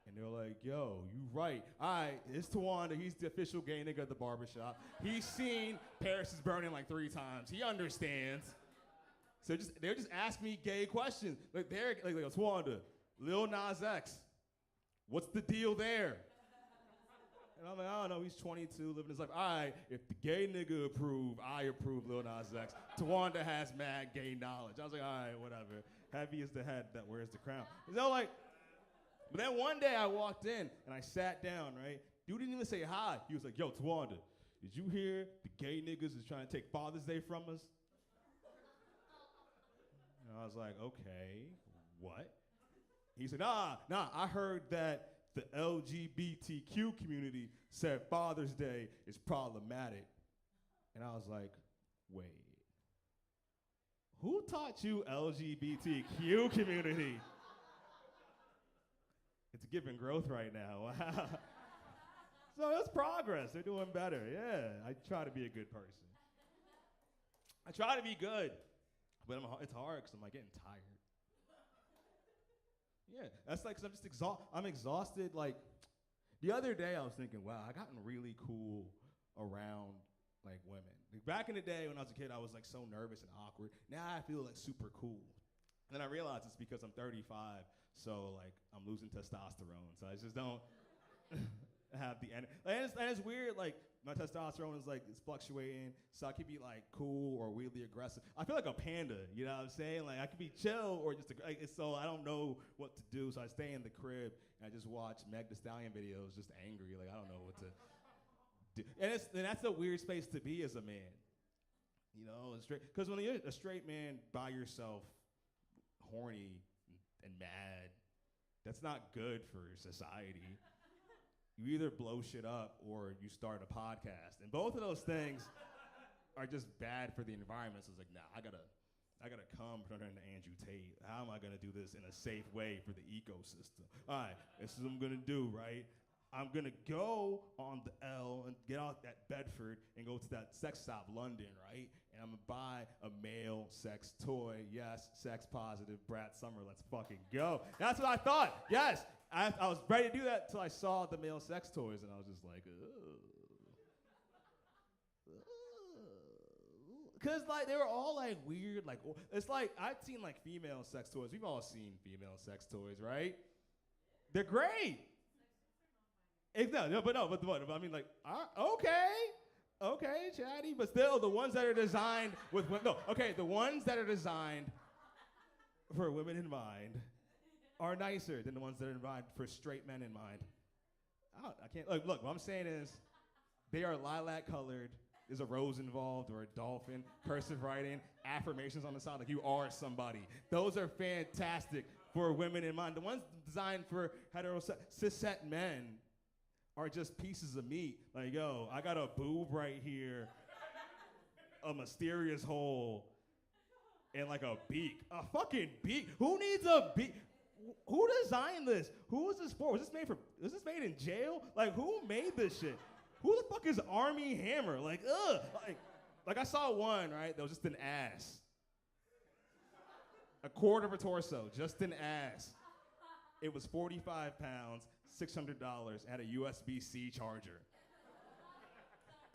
And they were like, yo, you right. All right, it's Tawanda. He's the official gay nigga at the barbershop. He's seen Paris is Burning like 3 times. He understands. So they're just asking me gay questions. Like they're like Tawanda, Lil Nas X, what's the deal there? And I'm like, I don't know, he's 22, living his life. All right, if the gay nigga approve, I approve Lil Nas X. Tawanda has mad gay knowledge. I was like, all right, whatever. Heavy is the head that wears the crown. So like, but then one day I walked in and I sat down, right? Dude didn't even say hi. He was like, yo, Tawanda, did you hear the gay niggas is trying to take Father's Day from us? And I was like, okay, what? He said, nah, I heard that the LGBTQ community said Father's Day is problematic. And I was like, wait, who taught you LGBTQ community? It's giving growth right now. Wow. So it's progress. They're doing better. Yeah, I try to be a good person. I try to be good, but it's hard because I'm like getting tired. Yeah, that's like, cause I'm just exhausted. Like, the other day I was thinking, wow, I gotten really cool around like women. Like, back in the day when I was a kid, I was like so nervous and awkward. Now I feel like super cool. And then I realized it's because I'm 35, so like I'm losing testosterone. So I just don't have the energy. And it's weird, like my testosterone is like, it's fluctuating, so I could be like cool or weirdly aggressive. I feel like a panda, you know what I'm saying? Like I could be chill or just, so I don't know what to do, so I stay in the crib and I just watch Meg Thee Stallion videos just angry, like I don't know what to do. And that's a weird space to be as a man, you know, because when you're a straight man by yourself, horny and mad, that's not good for society. You either blow shit up or you start a podcast. And both of those things are just bad for the environment. So it's like, nah, I gotta come from under Andrew Tate. How am I gonna do this in a safe way for the ecosystem? All right, this is what I'm gonna do, right? I'm gonna go on the L and get out that Bedford and go to that sex shop, London, right? And I'm gonna buy a male sex toy. Yes, sex positive, Brad Summer, let's fucking go. That's what I thought, yes. I was ready to do that until I saw the male sex toys, and I was just like, because like they were all like weird, like it's like I've seen like female sex toys. We've all seen female sex toys, right? They're great. But I mean like, okay, chatty, but still the ones that are designed with the ones that are designed for women in mind are nicer than the ones that are designed for straight men in mind. I can't, look, what I'm saying is they are lilac colored, there's a rose involved or a dolphin, cursive writing, affirmations on the side like you are somebody. Those are fantastic for women in mind. The ones designed for cishet men are just pieces of meat. Like, yo, I got a boob right here, a mysterious hole, and like a beak. A fucking beak. Who needs a beak? Who designed this? Who was this for? Was this made in jail? Like, who made this shit? Who the fuck is Army Hammer? Like, ugh. Like I saw one, right, that was just an ass. A quarter of a torso, just an ass. It was 45 pounds, $600, had a USB-C charger.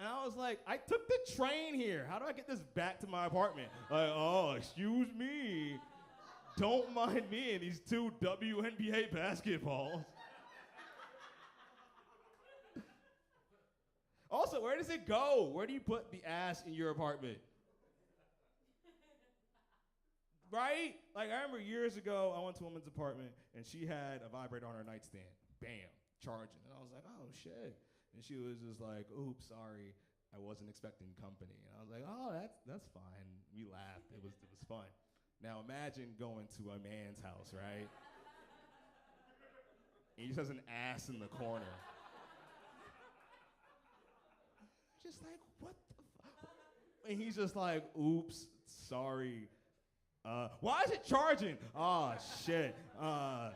And I was like, I took the train here. How do I get this back to my apartment? Like, oh, excuse me. Don't mind me and these 2 WNBA basketballs. Also, where does it go? Where do you put the ass in your apartment? right? Like, I remember years ago, I went to a woman's apartment, and she had a vibrator on her nightstand. Bam, charging. And I was like, oh, shit. And she was just like, oops, sorry, I wasn't expecting company. And I was like, oh, that's fine. We laughed. It was fun. Now imagine going to a man's house, right? And he just has an ass in the corner. Just like, what the fuck? And he's just like, oops, sorry. Why is it charging? Oh, shit. I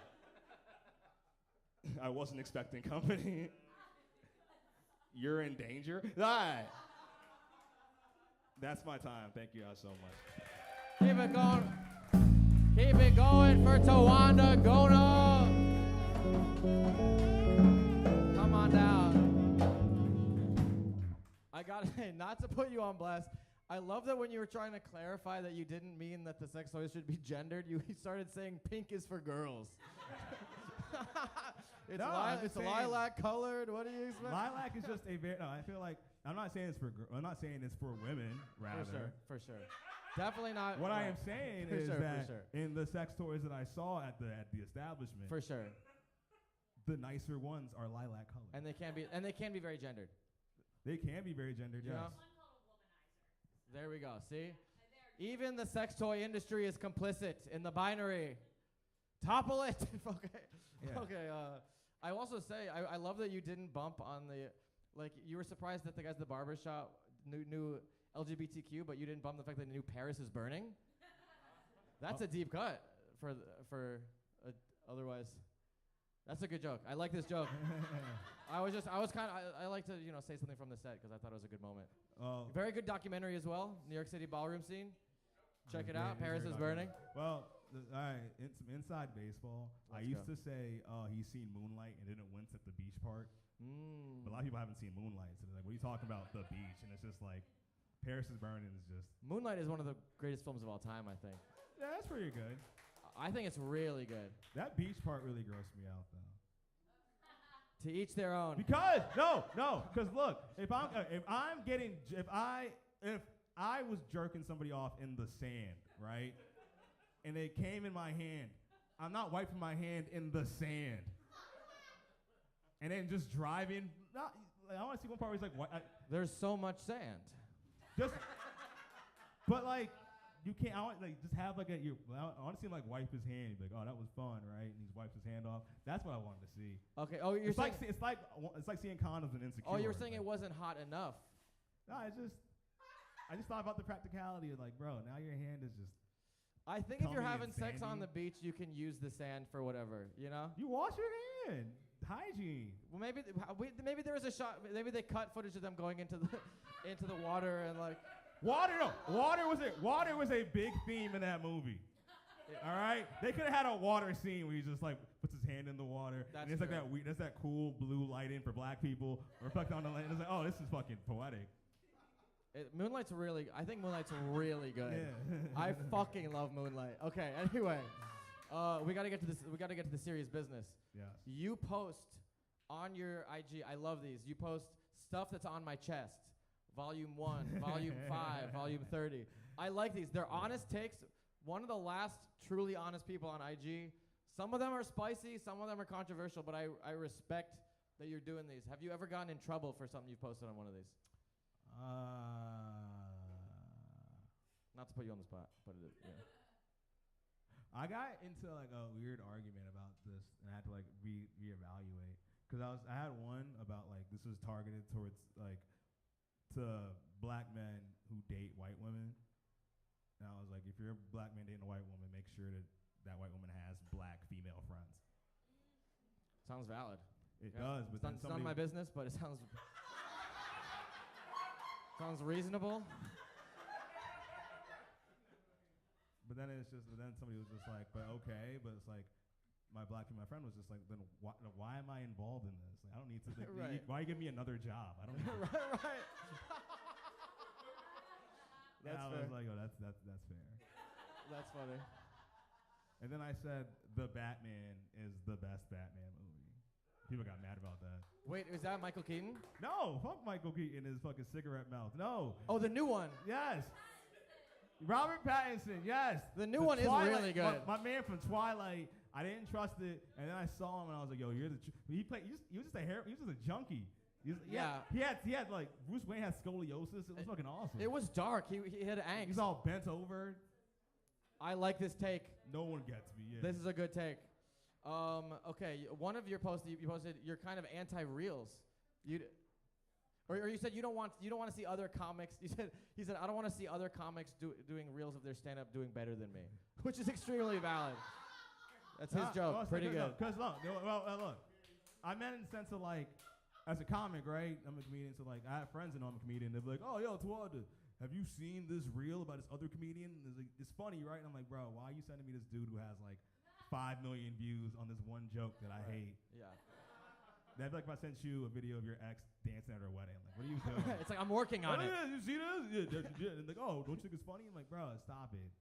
wasn't expecting company. You're in danger? All right. That's my time. Thank you guys so much. Keep it going. Keep it going for TAWANDA, GONA. Come on down. I got not to put you on blast. I love that when you were trying to clarify that you didn't mean that the sex toys should be gendered, you started saying pink is for girls. It's lilac colored. What do you expect? Lilac is just a very. No, I feel like I'm not saying it's for. I'm not saying it's for women. Rather, For sure. Definitely not. What I am saying For is sure, that for sure. in the sex toys that I saw at the establishment, For sure. the nicer ones are lilac colored. And they can be very gendered. They can be very gendered. You Yes. know? There we go. See? Even the sex toy industry is complicit in the binary. Topple it. Okay. Yeah. Okay. I also say I love that you didn't bump on the, like, you were surprised that the guys at the barber shop knew LGBTQ, but you didn't bump the fact that they knew Paris is burning. That's a deep cut otherwise. That's a good joke. I like this joke. I like to, say something from the set because I thought it was a good moment. Very good documentary as well. New York City ballroom scene. Check it out. Paris is burning. Well, all right. Some inside baseball. I Let's used to say he's seen Moonlight and didn't wince at the beach part. But a lot of people haven't seen Moonlight, so they're like, "What are you talking about? The beach?" And it's just like, Paris is burning is just. Moonlight is one of the greatest films of all time, I think. Yeah, that's pretty good. I think it's really good. That beach part really grossed me out, though. To each their own. Because because look, if I was jerking somebody off in the sand, right, and they came in my hand, I'm not wiping my hand in the sand, and then just driving. I want to see one part where he's like, what? There's so much sand. But like. You can't. I want just have I want to see him like wipe his hand. Be like, oh, that was fun, right? And he wipes his hand off. That's what I wanted to see. Okay. Oh, you're saying it's like seeing condoms and Insecure. Oh, you're saying it wasn't hot enough. No, I just thought about the practicality of like, bro, now your hand is just. I think if you're Tummy having and sex on sandy. the beach, you can use the sand for whatever, you know? You wash your hand. Hygiene. Well, maybe there was a shot. Maybe they cut footage of them going into the water and like. Water was a big theme in that movie. All right, they could have had a water scene where he just like puts his hand in the water, That's and it's like true. that's that cool blue lighting for black people reflecting on the land. It's like, oh, this is fucking poetic. I think Moonlight's really good. Yeah. I fucking love Moonlight. Okay, anyway, we gotta get to this. We gotta get to the serious business. Yeah. You post on your IG. I love these. You post stuff that's on my chest. Volume 1, Volume 5, Volume 30. I like these. They're honest takes. One of the last truly honest people on IG. Some of them are spicy, some of them are controversial, but I respect that you're doing these. Have you ever gotten in trouble for something you posted on one of these? Not to put you on the spot, but it is, yeah. I got into like a weird argument about this, and I had to like reevaluate because I had one about like this was targeted towards like. To black men who date white women. And I was like, if you're a black man dating a white woman, make sure that white woman has black female friends. Sounds valid. It does, but then It's not my business, but it sounds reasonable. But then somebody was just like, but okay, but it's like, my black female friend was just like, then why am I involved in this? Like, I don't need to. Right. Why give me another job? I don't. Need to. right. And I was like, oh, that's fair. That's funny. And then I said, The Batman is the best Batman movie. People got mad about that. Wait, is that Michael Keaton? No, fuck Michael Keaton and his fucking cigarette mouth. No. Oh, the new one. Yes. Robert Pattinson, yes. The new one is Twilight- really good. My man from Twilight, I didn't trust it, and then I saw him and I was like, yo, you're the. He was just a junkie. Yeah. He had like Bruce Wayne had scoliosis. It was fucking awesome. It was dark. He had angst. He's all bent over. I like this take. No one gets me. Yeah. This is a good take. Okay, one of your posts you posted, you're kind of anti-reels. Or you said you don't want to see other comics. He said I don't want to see other comics doing reels of their stand-up doing better than me, which is extremely valid. That's his joke. Well, Pretty good. Because look, I meant in the sense of like, as a comic, right? I'm a comedian, so like I have friends and I'm a comedian. They're like, oh, yo, Tawanda, have you seen this reel about this other comedian? And like, it's funny, right? And I'm like, bro, why are you sending me this dude who has like 5 million views on this one joke that I hate? Yeah. That'd be like if I sent you a video of your ex dancing at her wedding. Like, what are you doing? It's like I'm working on it. Yeah, you see this? Yeah. And like, oh, don't you think it's funny? I'm like, bro, stop it.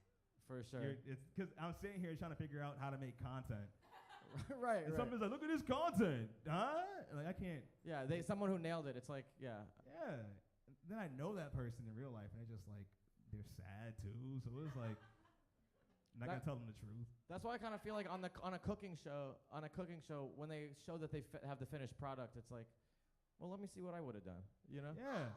For sure. It's because I'm sitting here trying to figure out how to make content. right. And somebody's like, look at this content, huh? Like, I can't. Yeah, someone who nailed it. It's like, yeah. Yeah. Then I know that person in real life, and they're just like, they're sad too. So it's like, I'm not gonna tell them the truth. That's why I kind of feel like on a cooking show, when they show that they have the finished product, it's like, well, let me see what I would have done. You know? Yeah.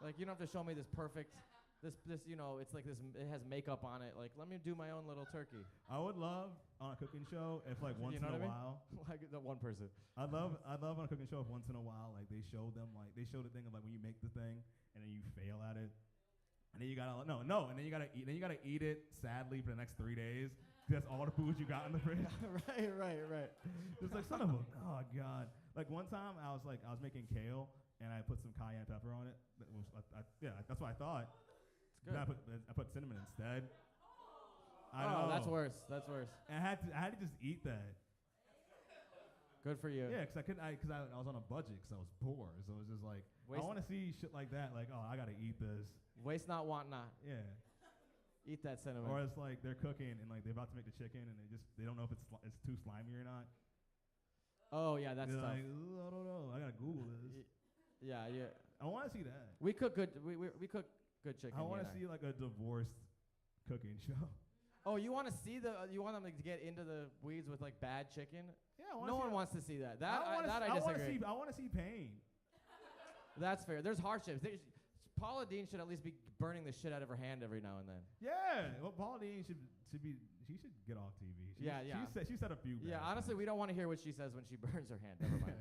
Like you don't have to show me this perfect. This it's like this. It has makeup on it. Like, let me do my own little turkey. I would love on a cooking show if like once You know in a what I mean? while. Like that one person. I'd love on a cooking show if once in a while like they show the thing of like when you make the thing and then you fail at it, and then you gotta and then you gotta eat it sadly for the next 3 days. That's all the food you got in the fridge. right. It's like son of a oh god. Like one time I was making kale and I put some cayenne pepper on it. That's what I thought. Good. I put cinnamon instead. I Oh, know. that's worse. And I had to just eat that. Good for you. Yeah, because I was on a budget because I was poor. So it was just like I want to see shit like that. Like, oh, I gotta eat this. Waste not, want not. Yeah. Eat that cinnamon. Or it's like they're cooking and like they're about to make the chicken and they don't know if it's too slimy or not. Oh yeah, that's They're tough. like, I don't know. I gotta Google this. Yeah. I want to see that. We cook good. We cook good chicken. I want to see like a divorced cooking show. Oh, you want to see you want them to get into the weeds with like bad chicken? Yeah. No one wants to see that. I disagree. I want to see pain. That's fair. There's hardships. Paula Dean should at least be burning the shit out of her hand every now and then. Yeah. Well, Paula Dean should get off TV. She said a few. Yeah. bad Honestly, things. we don't want to hear what she says when she burns her hand. Never mind.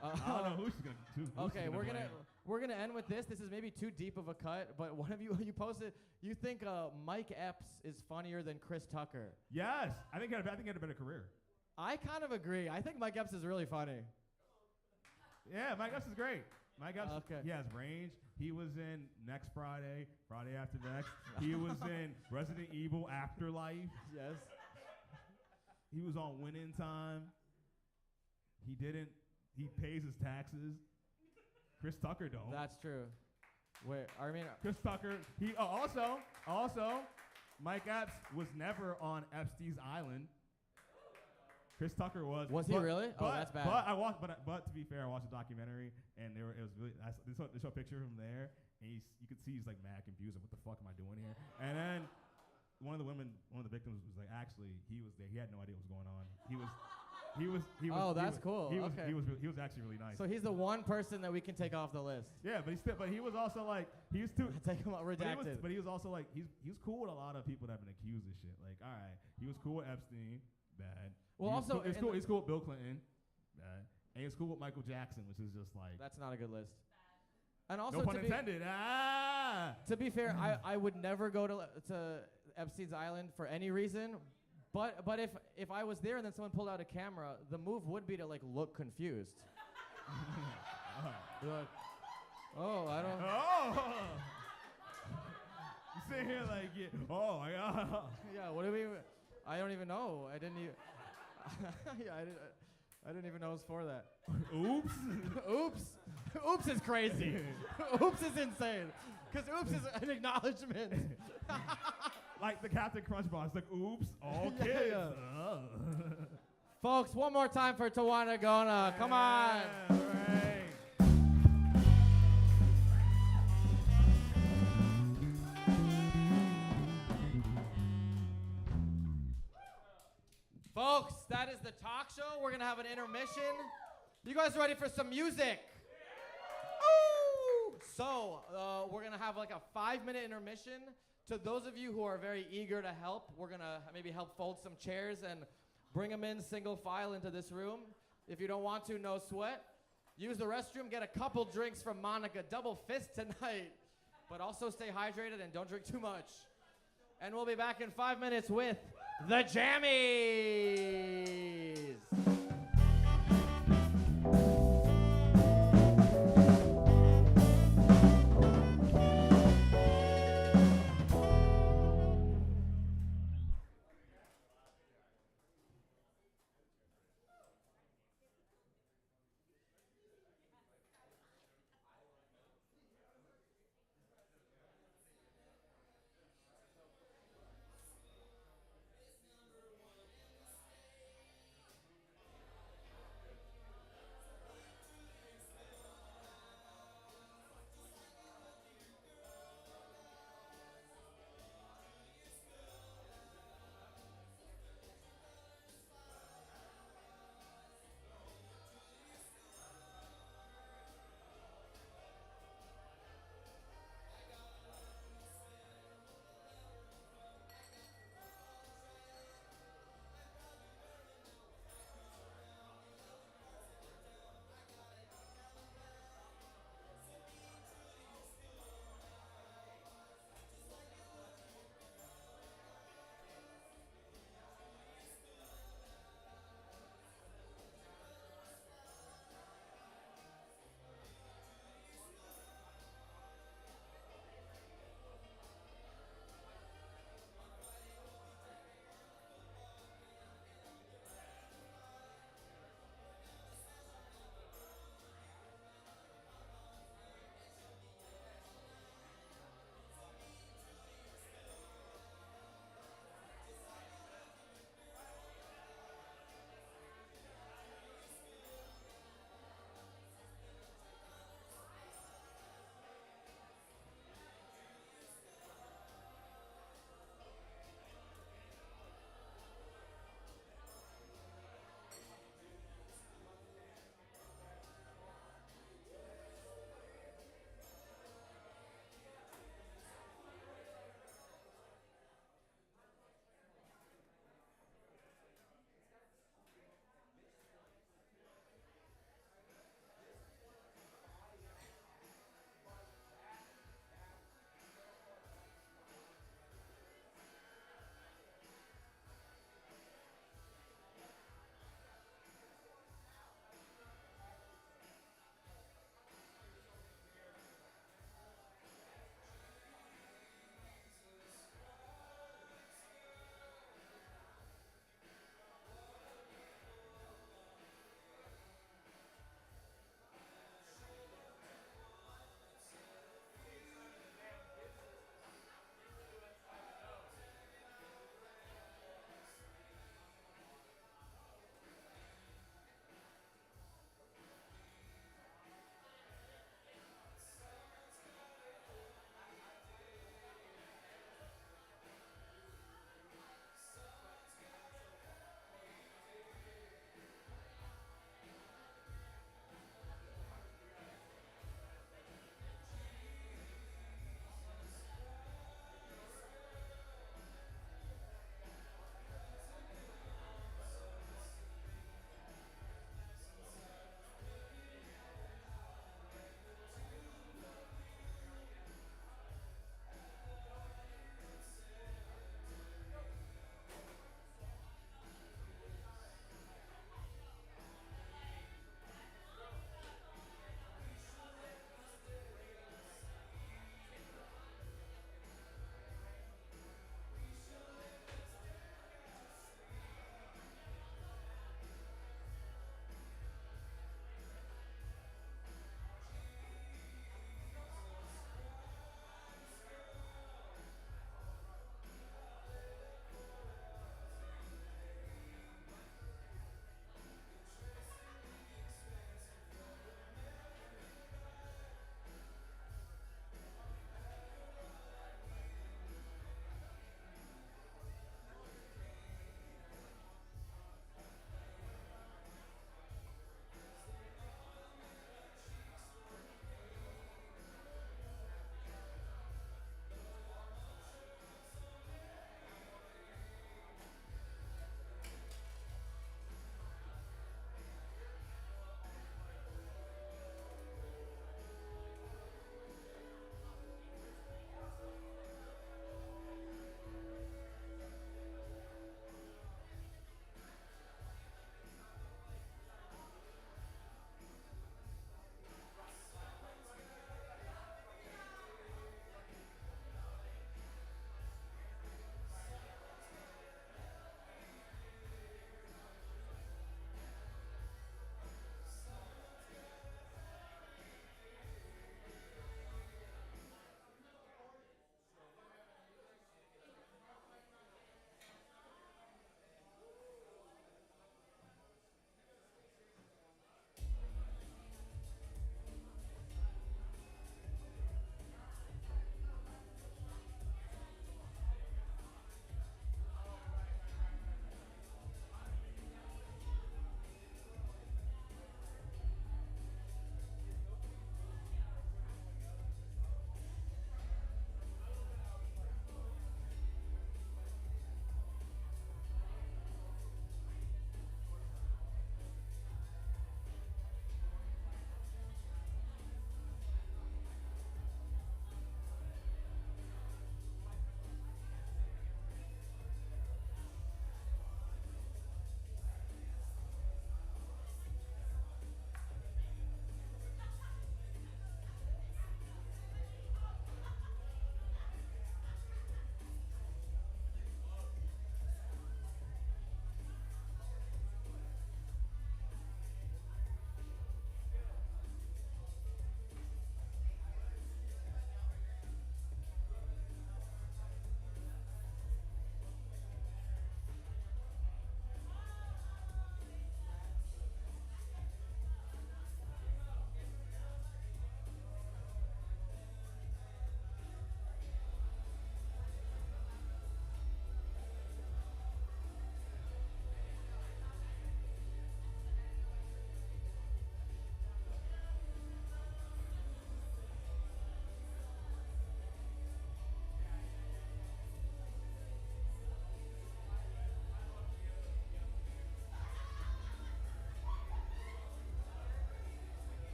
I don't know who's gonna. Okay, we're gonna end with this. This is maybe too deep of a cut, but one of you posted. You think Mike Epps is funnier than Chris Tucker? Yes, I think he had a better career. I kind of agree. I think Mike Epps is really funny. Yeah, Mike Epps is great. Mike Epps, Okay. he has range. He was in Next Friday, Friday After Next. He was in Resident Evil Afterlife. Yes. He was on Winning Time. He pays his taxes. Chris Tucker don't. That's true. Wait, I mean, Chris Tucker. He also Mike Epps was never on Epstein's Island. Chris Tucker was. Was he really? Oh, that's bad. But to be fair, I watched the documentary, and it was really. They show a picture of him there, and you could see he's like mad confused. Like, what the fuck am I doing here? And then one of the victims was like, actually, he was there. He had no idea what was going on. He was. Oh, that's cool. He was actually really nice. So he's the one person that we can take off the list. Yeah, but he was also like he was too. Take him out redacted. But he was also like he was cool with a lot of people that have been accused of shit. Like, all right, he was cool with Epstein, bad. Well, also, he's cool with Bill Clinton, bad, and he's cool with Michael Jackson, which is just like that's not a good list. And also, no pun intended. To be fair, I would never go to Epstein's Island for any reason. But if I was there and then someone pulled out a camera, the move would be to like look confused. Be like, oh, I don't. Oh. You sit here like, oh my god. Yeah, what do we? I don't even know. I didn't even. Yeah, I didn't even know it was for that. Oops. Oops. Oops is crazy. Oops is insane. Because oops is an acknowledgement. Like the Captain Crunch box, like oops, all Yeah, kids. yeah. Folks, one more time for TAWANDA GONA. Come on. Right. Folks, that is the talk show. We're going to have an intermission. You guys ready for some music? Ooh! So, we're going to have like a 5-minute intermission. To those of you who are very eager to help, we're going to maybe help fold some chairs and bring them in single file into this room. If you don't want to, no sweat. Use the restroom, get a couple drinks from Monica. Double fist tonight. But also stay hydrated and don't drink too much. And we'll be back in 5 minutes with the Jammies.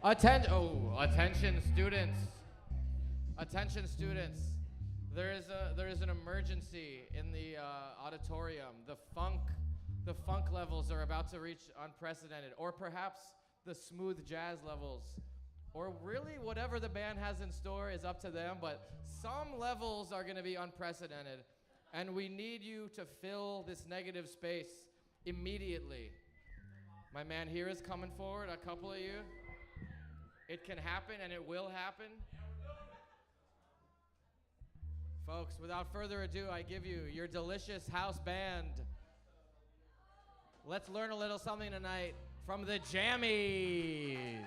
Attention students. Attention students. There is an emergency in the auditorium. The funk levels are about to reach unprecedented, or perhaps the smooth jazz levels, or really whatever the band has in store is up to them, but some levels are going to be unprecedented, and we need you to fill this negative space immediately. My man here is coming forward, a couple of you. It can happen, and it will happen. Folks, without further ado, I give you your delicious house band. Let's learn a little something tonight from the Jammies.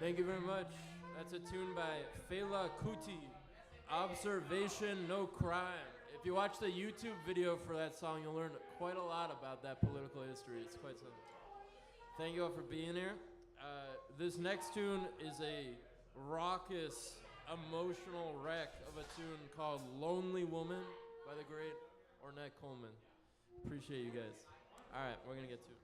Thank you very much. That's a tune by Fela Kuti. Observation, no crime. If you watch the YouTube video for that song, you'll learn quite a lot about that political history. It's quite something. Thank you all for being here. This next tune is a raucous, emotional wreck of a tune called Lonely Woman by the great Ornette Coleman. Appreciate you guys. All right, we're going to get to it.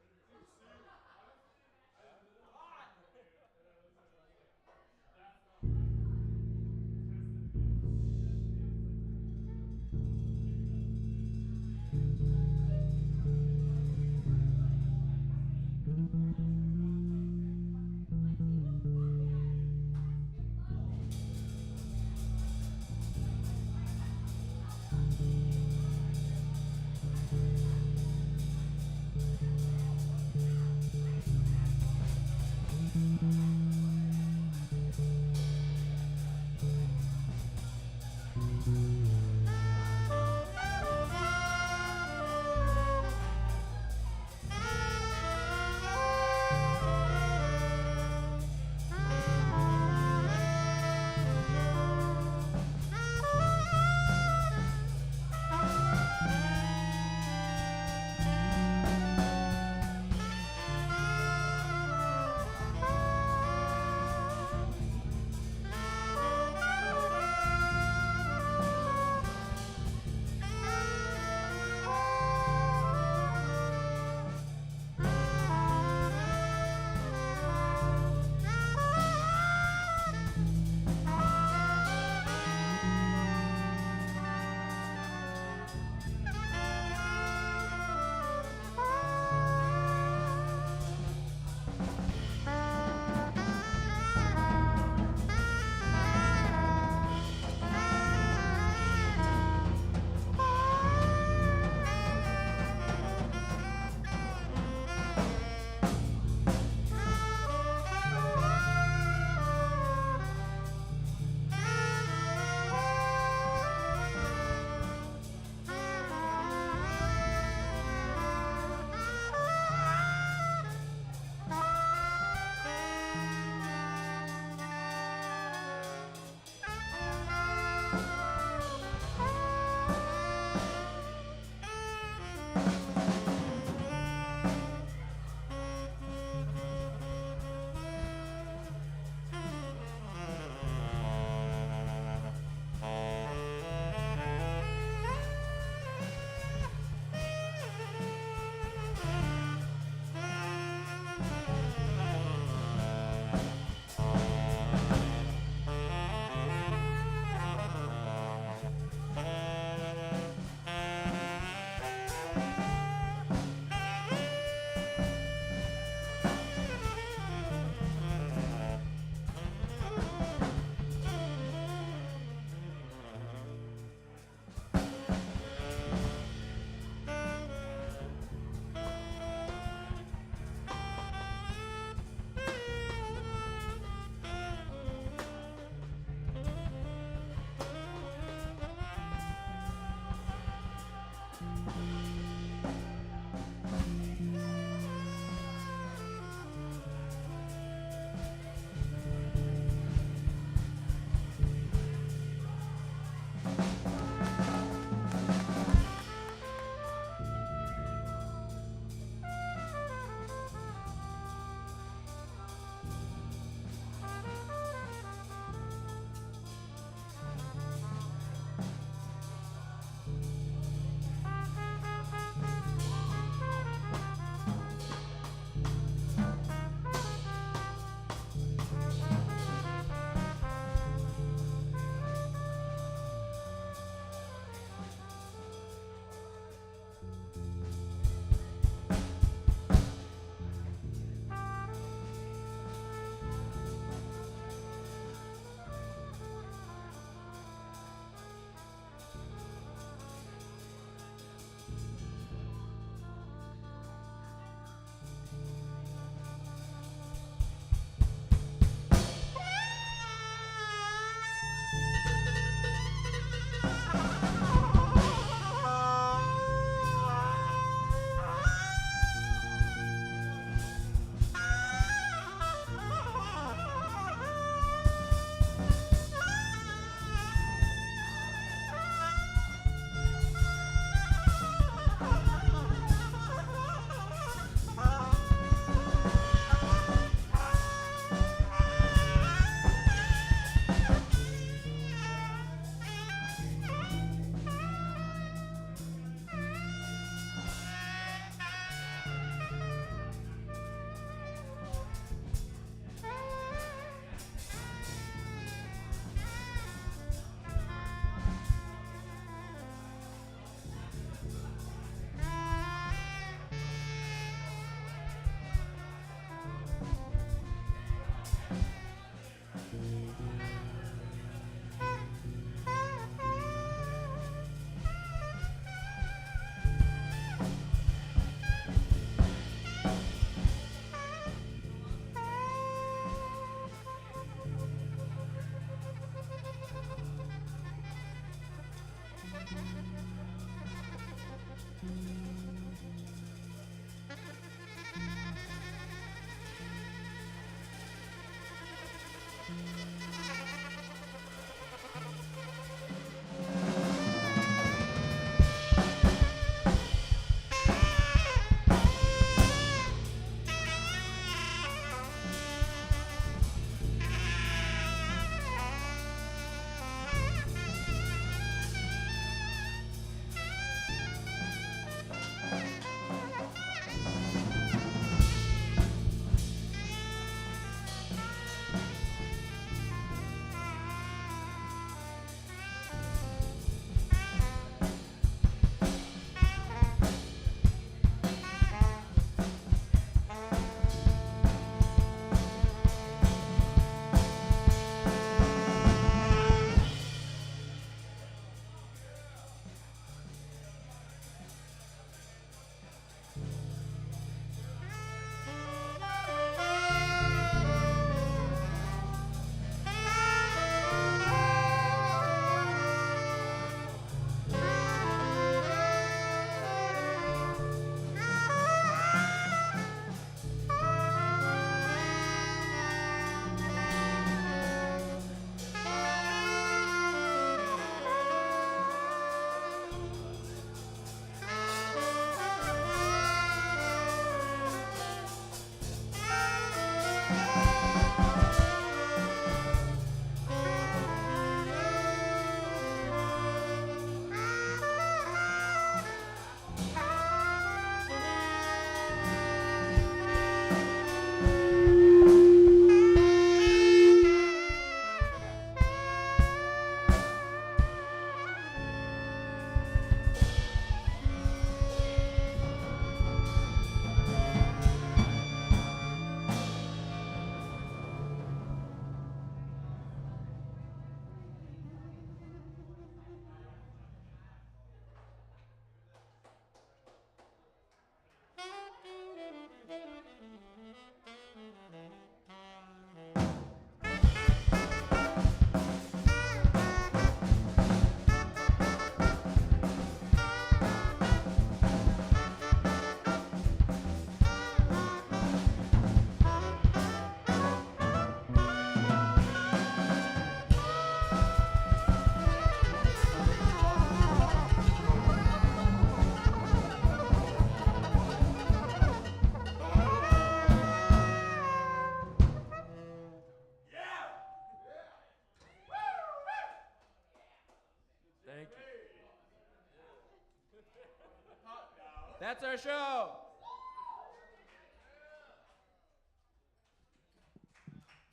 That's our show.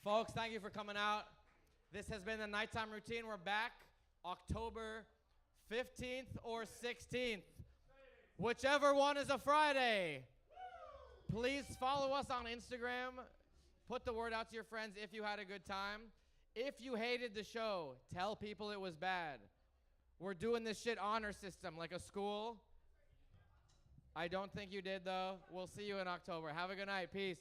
Folks, thank you for coming out. This has been the Nighttime Routine. We're back October 15th or 16th. Whichever one is a Friday. Please follow us on Instagram. Put the word out to your friends if you had a good time. If you hated the show, tell people it was bad. We're doing this shit honor system like a school. I don't think you did, though. We'll see you in October. Have a good night. Peace.